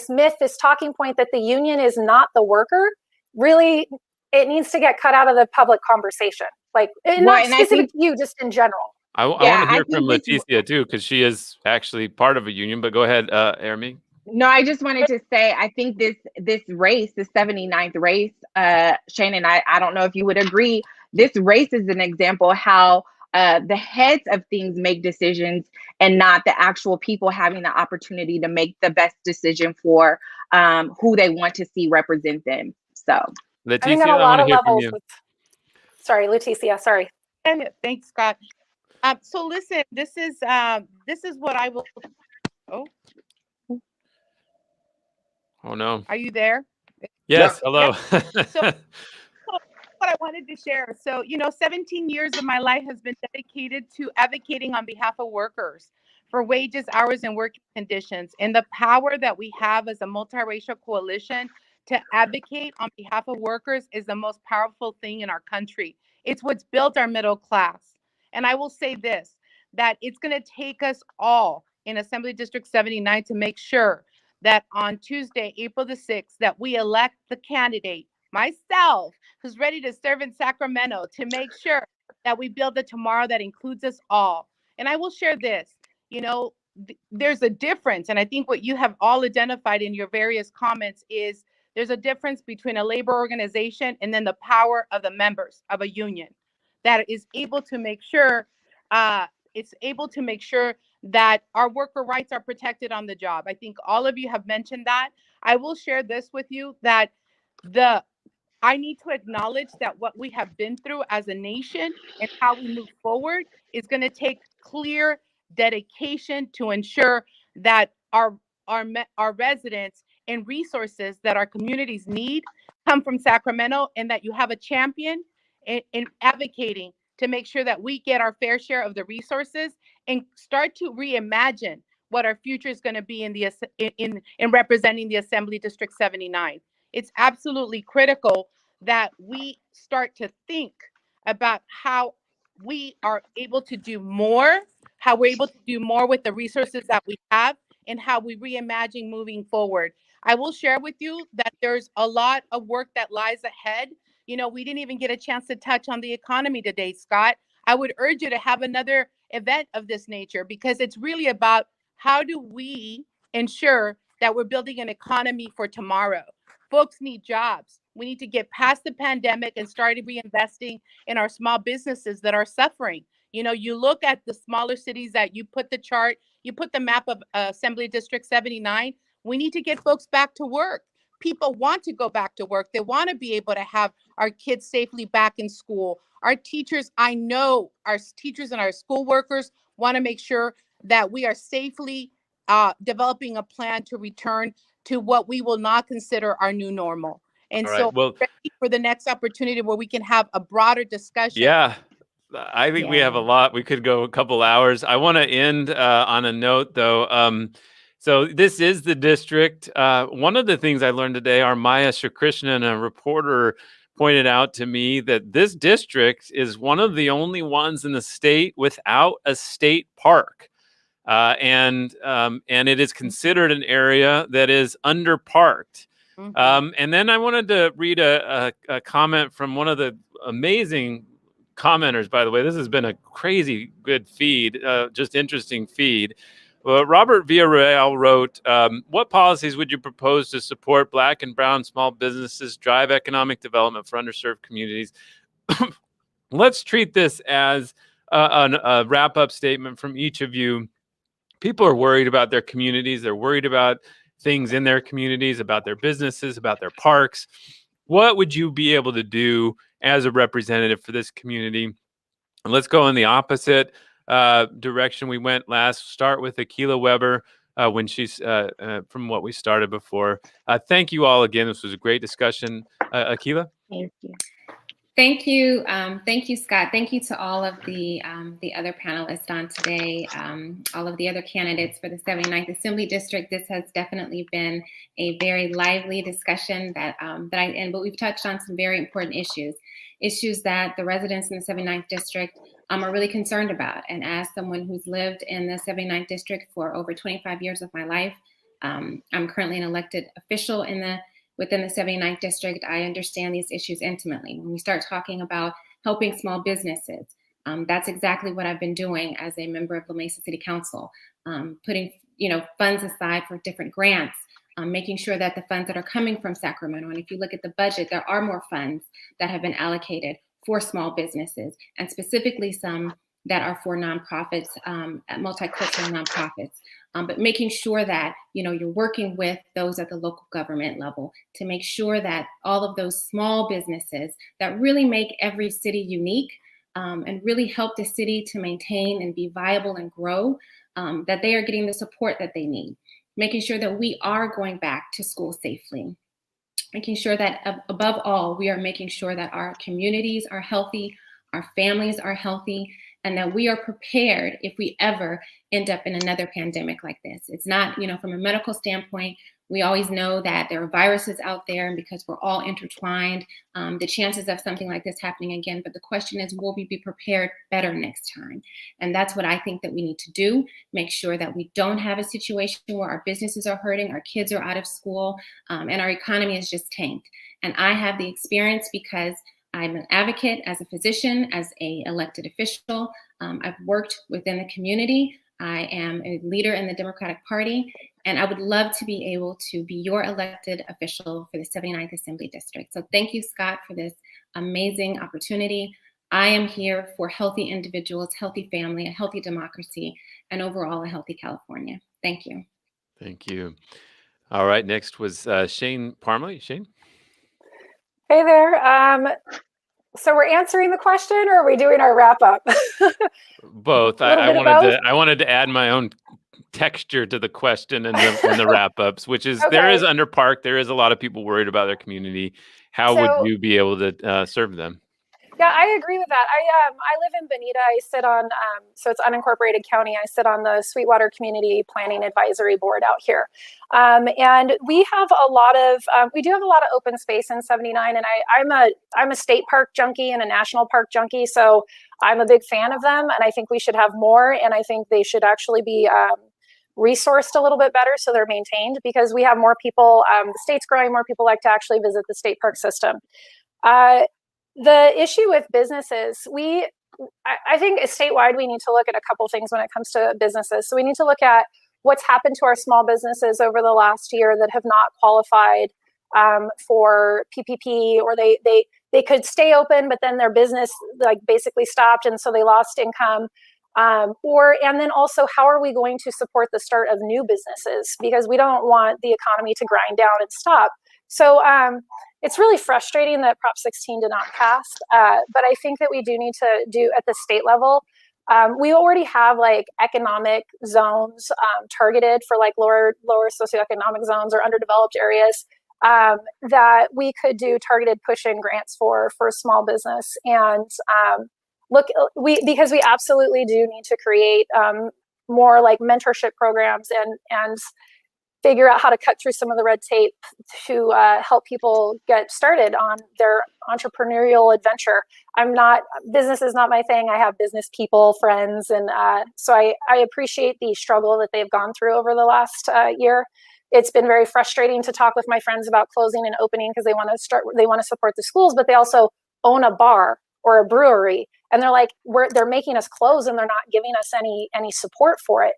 E: myth, this talking point that the union is not the worker, really, it needs to get cut out of the public conversation. Like, not specific to you, just in general.
A: I want to hear from Leticia too, because she is actually part of a union. But go ahead, Erin Meek.
C: No, I just wanted to say, I think this race, the 79th race, Shannon, I don't know if you would agree. This race is an example of how the heads of things make decisions and not the actual people having the opportunity to make the best decision for who they want to see represent them. So,
A: Leticia, I want to hear from you.
E: Sorry, Leticia. Sorry.
D: And thanks, Scott. So listen, this is what I will.
A: Oh no.
D: Are you there?
A: Yes. Hello.
D: So what I wanted to share. So, 17 years of my life has been dedicated to advocating on behalf of workers for wages, hours, and working conditions. And the power that we have as a multiracial coalition to advocate on behalf of workers is the most powerful thing in our country. It's what's built our middle class. And I will say this, that it's going to take us all in Assembly District 79 to make sure that on Tuesday, April the 6th, that we elect the candidate, myself, who's ready to serve in Sacramento, to make sure that we build a tomorrow that includes us all. And I will share this, there's a difference. And I think what you have all identified in your various comments is there's a difference between a labor organization and then the power of the members of a union that is able to make sure that our worker rights are protected on the job. I think all of you have mentioned that. I will share this with you, that I need to acknowledge that what we have been through as a nation and how we move forward is going to take clear dedication to ensure that our residents and resources that our communities need come from Sacramento, and that you have a champion in advocating to make sure that we get our fair share of the resources and start to reimagine what our future is going to be in representing the Assembly District 79. It's absolutely critical that we start to think about how we are able to do more, how we're able to do more with the resources that we have, and how we reimagine moving forward. I will share with you that there's a lot of work that lies ahead. We didn't even get a chance to touch on the economy today, Scott. I would urge you to have another event of this nature, because it's really about how do we ensure that we're building an economy for tomorrow. Folks need jobs. We need to get past the pandemic and start reinvesting in our small businesses that are suffering. You look at the smaller cities that you put the chart, you put the map of Assembly District 79. We need to get folks back to work. People want to go back to work. They want to be able to have our kids safely back in school. Our teachers, I know our teachers and our school workers want to make sure that we are safely developing a plan to return to what we will not consider our new normal. And so ready for the next opportunity where we can have a broader discussion.
A: Yeah, I think we have a lot. We could go a couple hours. I want to end on a note, though. So this is the district. One of the things I learned today, our Maya Srikrishnan, a reporter, pointed out to me that this district is one of the only ones in the state without a state park. And it is considered an area that is underparked. Mm-hmm. And then I wanted to read a comment from one of the amazing commenters, by the way. This has been a crazy good feed, just interesting feed. Robert Villarreal wrote, what policies would you propose to support Black and brown small businesses, drive economic development for underserved communities? Let's treat this as a wrap-up statement from each of you. People are worried about their communities. They're worried about things in their communities, about their businesses, about their parks. What would you be able to do as a representative for this community? And let's go in the opposite direction we went last. Start with Akilah Weber when she's from what we started before. Thank you all again. This was a great discussion. Akilah?
C: Thank you.
F: Thank you, Scott. Thank you to all of the other panelists on today, all of the other candidates for the 79th Assembly District. This has definitely been a very lively discussion but we've touched on some very important issues that the residents in the 79th District are really concerned about. And as someone who's lived in the 79th District for over 25 years of my life, I'm currently an elected official within the 79th District. I understand these issues intimately. When we start talking about helping small businesses, that's exactly what I've been doing as a member of the Mesa City Council, putting funds aside for different grants, making sure that the funds that are coming from Sacramento, and if you look at the budget, there are more funds that have been allocated for small businesses, and specifically some that are for nonprofits, multicultural nonprofits. But making sure that you're working with those at the local government level to make sure that all of those small businesses that really make every city unique and really help the city to maintain and be viable and grow, that they are getting the support that they need. Making sure that we are going back to school safely. Making sure that above all, we are making sure that our communities are healthy, our families are healthy, and that we are prepared if we ever end up in another pandemic like this. It's not, from a medical standpoint, we always know that there are viruses out there, and because we're all intertwined, the chances of something like this happening again. But the question is, will we be prepared better next time? And that's what I think that we need to do. Make sure that we don't have a situation where our businesses are hurting, our kids are out of school, and our economy is just tanked. And I have the experience because I'm an advocate as a physician, as an elected official. I've worked within the community. I am a leader in the Democratic Party, and I would love to be able to be your elected official for the 79th Assembly District. So thank you, Scott, for this amazing opportunity. I am here for healthy individuals, healthy family, a healthy democracy, and overall a healthy California. Thank you.
A: Thank you. All right, next was Shane Parmely. Shane?
E: Hey there. So we're answering the question, or are we doing our wrap up?
A: Both. I wanted to add my own texture to the question and the wrap ups, which is okay. There is Under Park. There is a lot of people worried about their community. How would you be able to serve them?
E: Yeah, I agree with that. I live in Bonita. I sit on, so it's unincorporated county. I sit on the Sweetwater Community Planning Advisory Board out here. And we have a lot of, we do have a lot of open space in 79. And I'm a state park junkie and a national park junkie. So I'm a big fan of them. And I think we should have more. And I think they should actually be resourced a little bit better so they're maintained, because we have more people, the state's growing, more people like to actually visit the state park system. The issue with businesses, I think statewide, we need to look at a couple things when it comes to businesses. So we need to look at what's happened to our small businesses over the last year that have not qualified for PPP, or they could stay open, but then their business basically stopped, and so they lost income. And then also, how are we going to support the start of new businesses? Because we don't want the economy to grind down and stop. So it's really frustrating that Prop 16 did not pass, but I think that we do need to do at the state level. We already have economic zones targeted for lower socioeconomic zones or underdeveloped areas that we could do targeted push-in grants for small business. And because we absolutely do need to create more mentorship programs and figure out how to cut through some of the red tape to help people get started on their entrepreneurial adventure. Business is not my thing. I have business people, friends, and so I appreciate the struggle that they've gone through over the last year. It's been very frustrating to talk with my friends about closing and opening because they want to support the schools, but they also own a bar or a brewery, and they're making us close, and they're not giving us any support for it.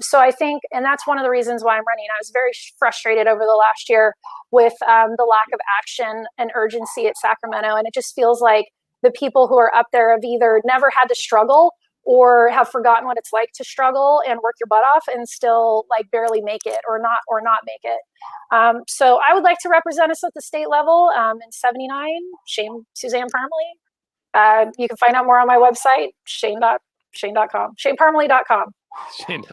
E: So I think, and that's one of the reasons why I'm running. I was very frustrated over the last year with the lack of action and urgency at Sacramento. And it just feels like the people who are up there have either never had to struggle or have forgotten what it's like to struggle and work your butt off and still barely make it or not make it. So I would like to represent us at the state level in 79, Suzanne Parmelee. You can find out more on my website, shane.com, shaneparmelee.com.
A: Shane.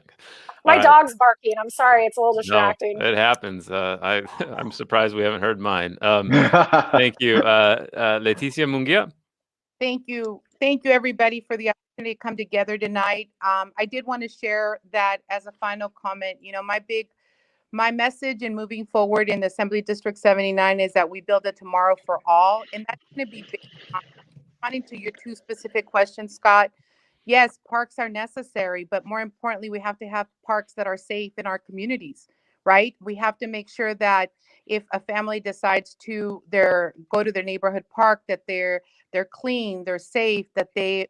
E: My dog's barking. I'm sorry, it's a little distracting.
A: No, it happens. I'm surprised we haven't heard mine. Thank you, Leticia Munguia.
D: Thank you. Thank you, everybody, for the opportunity to come together tonight. I did want to share that as a final comment. You know, my message in moving forward in Assembly District 79 is that we build a tomorrow for all. And that's going to be based on responding to your two specific questions, Scott. Yes, parks are necessary, but more importantly, we have to have parks that are safe in our communities, right? We have to make sure that if a family decides to go to their neighborhood park, that they're clean, they're safe, that the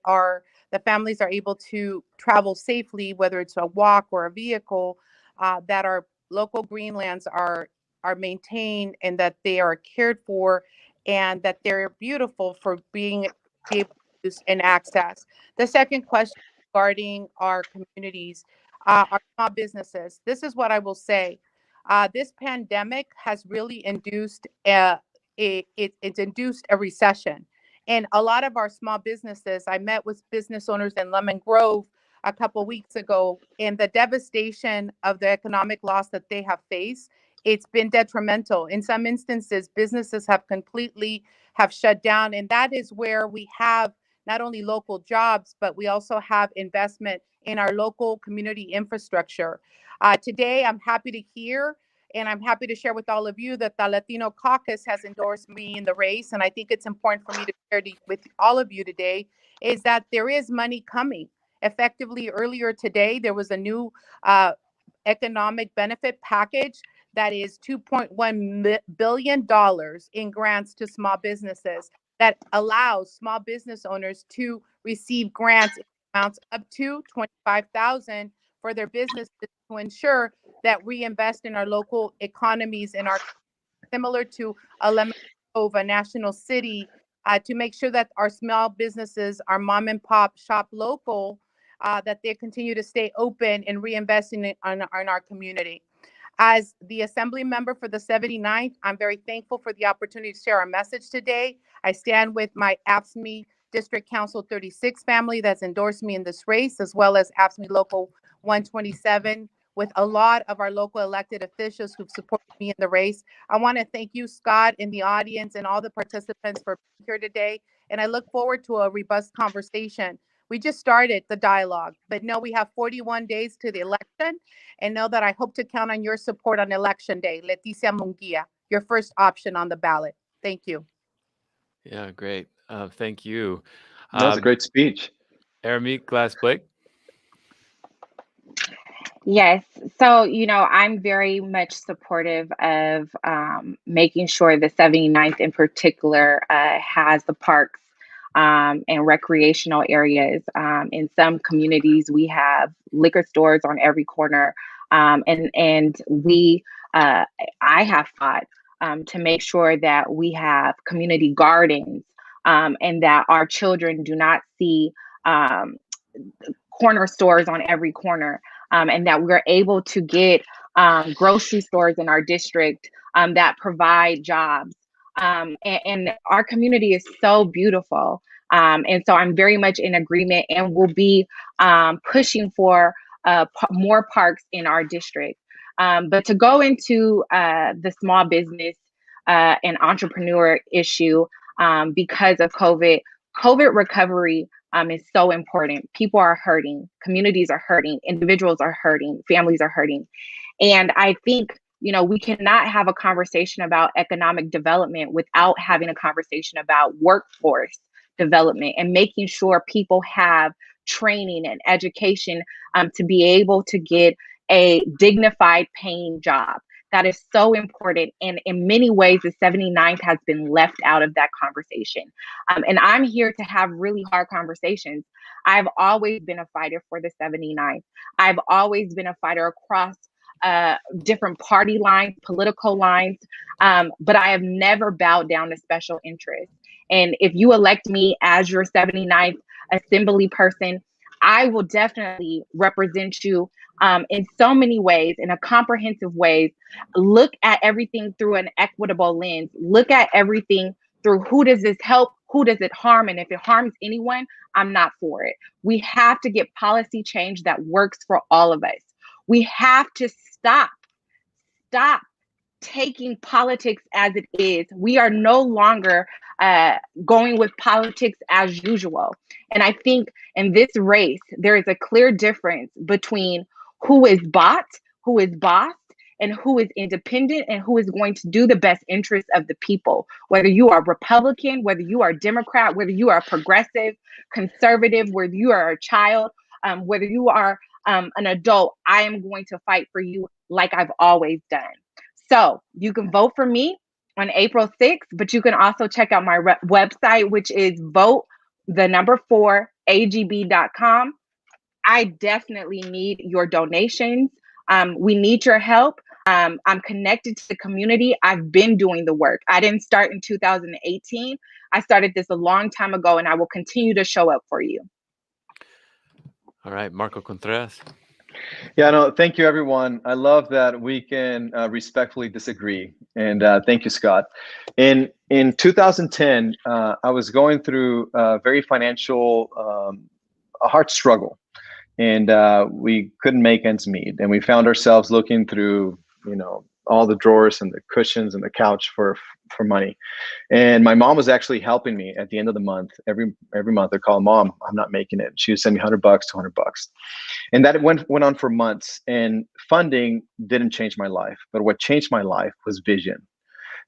D: families are able to travel safely, whether it's a walk or a vehicle, that our local greenlands are maintained and that they are cared for and that they're beautiful for being able to use and access. The second question regarding our communities, our small businesses. This is what I will say. This pandemic has really induced it's induced a recession. And a lot of our small businesses, I met with business owners in Lemon Grove a couple weeks ago, and the devastation of the economic loss that they have faced, it's been detrimental. In some instances, businesses have completely shut down, and that is where we have not only local jobs, but we also have investment in our local community infrastructure. Today, I'm happy to hear and I'm happy to share with all of you that the Latino Caucus has endorsed me in the race. And I think it's important for me to share with all of you today is that there is money coming. Effectively, earlier today, there was a new economic benefit package that is $2.1 billion in grants to small businesses that allows small business owners to receive grants in amounts up to $25,000 for their businesses to ensure that we invest in our local economies and are similar to a Lemon Grove, a national city, to make sure that our small businesses, our mom and pop shop local, that they continue to stay open and reinvesting in our community. As the assembly member for the 79th, I'm very thankful for the opportunity to share our message today. I stand with my AFSCME District Council 36 family that's endorsed me in this race, as well as AFSCME Local 127, with a lot of our local elected officials who've supported me in the race. I want to thank you, Scott, in the audience and all the participants for being here today. And I look forward to a robust conversation. We just started the dialogue, but know we have 41 days to the election, and know that I hope to count on your support on election day. Leticia Munguia, your first option on the ballot. Thank you.
A: Yeah, great. Thank you.
B: That was a great speech.
A: Aeiramique Glass-Blake.
C: Yes. So, I'm very much supportive of making sure the 79th in particular has the parks and recreational areas. In some communities, we have liquor stores on every corner. And I have fought to make sure that we have community gardens and that our children do not see corner stores on every corner. And that we're able to get grocery stores in our district that provide jobs. And our community is so beautiful. And so I'm very much in agreement and will be pushing for more parks in our district. But to go into the small business and entrepreneur issue because of COVID recovery is so important. People are hurting, communities are hurting, individuals are hurting, families are hurting. And I think, we cannot have a conversation about economic development without having a conversation about workforce development and making sure people have training and education to be able to get a dignified paying job. That is so important. And in many ways, the 79th has been left out of that conversation. And I'm here to have really hard conversations. I've always been a fighter for the 79th. I've always been a fighter across different party lines, political lines, but I have never bowed down to special interests. And if you elect me as your 79th assembly person, I will definitely represent you in so many ways, in a comprehensive ways. Look at everything through an equitable lens. Look at everything through who does this help, who does it harm, and if it harms anyone, I'm not for it. We have to get policy change that works for all of us. We have to stop taking politics as it is. We are no longer going with politics as usual. And I think in this race, there is a clear difference between who is bought, who is bossed, and who is independent and who is going to do the best interest of the people. Whether you are Republican, whether you are Democrat, whether you are progressive, conservative, whether you are a child, whether you are an adult, I am going to fight for you like I've always done. So you can vote for me on April 6th, but you can also check out my website, which is vote4agb.com. I definitely need your donations. We need your help. I'm connected to the community. I've been doing the work. I didn't start in 2018. I started this a long time ago, and I will continue to show up for you.
A: All right, Marco Contreras.
B: Yeah, no, thank you, everyone. I love that we can respectfully disagree. And thank you, Scott. In 2010, I was going through a very financial, a hard struggle. And we couldn't make ends meet. And we found ourselves looking through, all the drawers and the cushions and the couch for money. And my mom was actually helping me at the end of the month. Every month I call, Mom, I'm not making it. She would send me $100, $200. And that went on for months. And funding didn't change my life. But what changed my life was vision.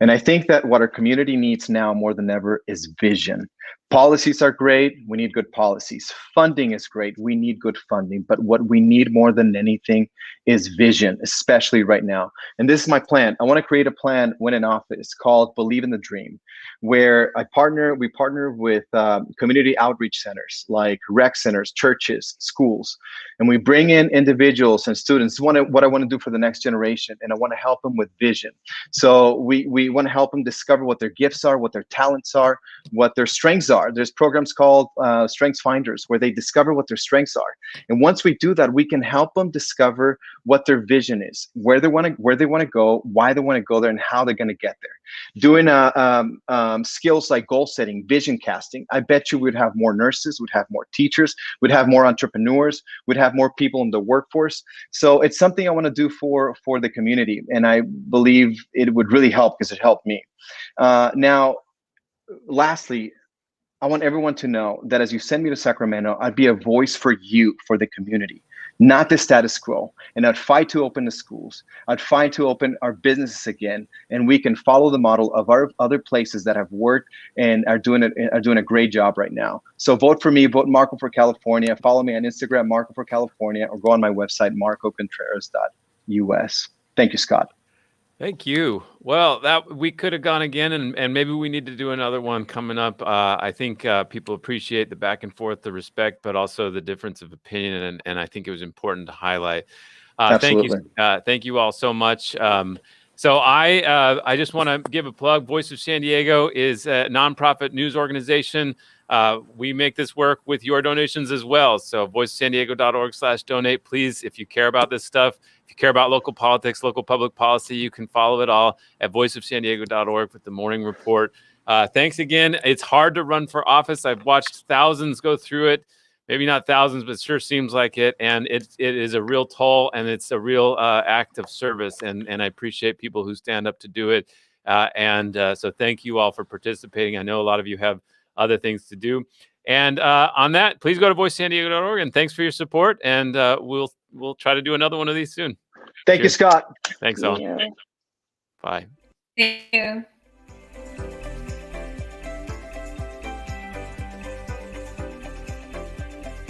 B: And I think that what our community needs now more than ever is vision. Policies are great. We need good policies. Funding is great. We need good funding. But what we need more than anything is vision, especially right now. And this is my plan. I want to create a plan when in office called Believe in the Dream, where we partner with community outreach centers like rec centers, churches, schools. And we bring in individuals and students. What I want to do for the next generation. And I want to help them with vision. So we want to help them discover what their gifts are, what their talents are, what their strengths are. There's programs called Strengths Finders where they discover what their strengths are. And once we do that, we can help them discover what their vision is, where they want to go, why they want to go there, and how they're going to get there. Doing skills like goal setting, vision casting. I bet you we'd have more nurses, we'd have more teachers, we'd have more entrepreneurs, we'd have more people in the workforce. So it's something I want to do for the community. And I believe it would really help because it helped me. Now, lastly, I want everyone to know that as you send me to Sacramento, I'd be a voice for you, for the community, not the status quo. And I'd fight to open the schools. I'd fight to open our businesses again. And we can follow the model of our other places that have worked and are doing a great job right now. So vote for me, vote Marco for California. Follow me on Instagram, Marco for California, or go on my website, marcocontreras.us. Thank you, Scott.
A: Thank you. Well, that we could have gone again, and maybe we need to do another one coming up. I think people appreciate the back and forth, the respect, but also the difference of opinion, and I think it was important to highlight.
B: Absolutely.
A: Thank you all so much. So I just want to give a plug. Voice of San Diego is a nonprofit news organization. We make this work with your donations as well. So voiceofsandiego.org/donate. Please, if you care about this stuff, if you care about local politics, local public policy, you can follow it all at voiceofsandiego.org with the morning report. Thanks again. It's hard to run for office. I've watched thousands go through it. Maybe not thousands, but it sure seems like it. And it is a real toll, and it's a real act of service. And I appreciate people who stand up to do it. So thank you all for participating. I know a lot of you have other things to do. And on that, please go to voicesandiego.org, and thanks for your support. And we'll try to do another one of these soon.
B: Thank you, Scott.
A: Thanks all.
C: Yeah.
A: Bye.
F: Thank you.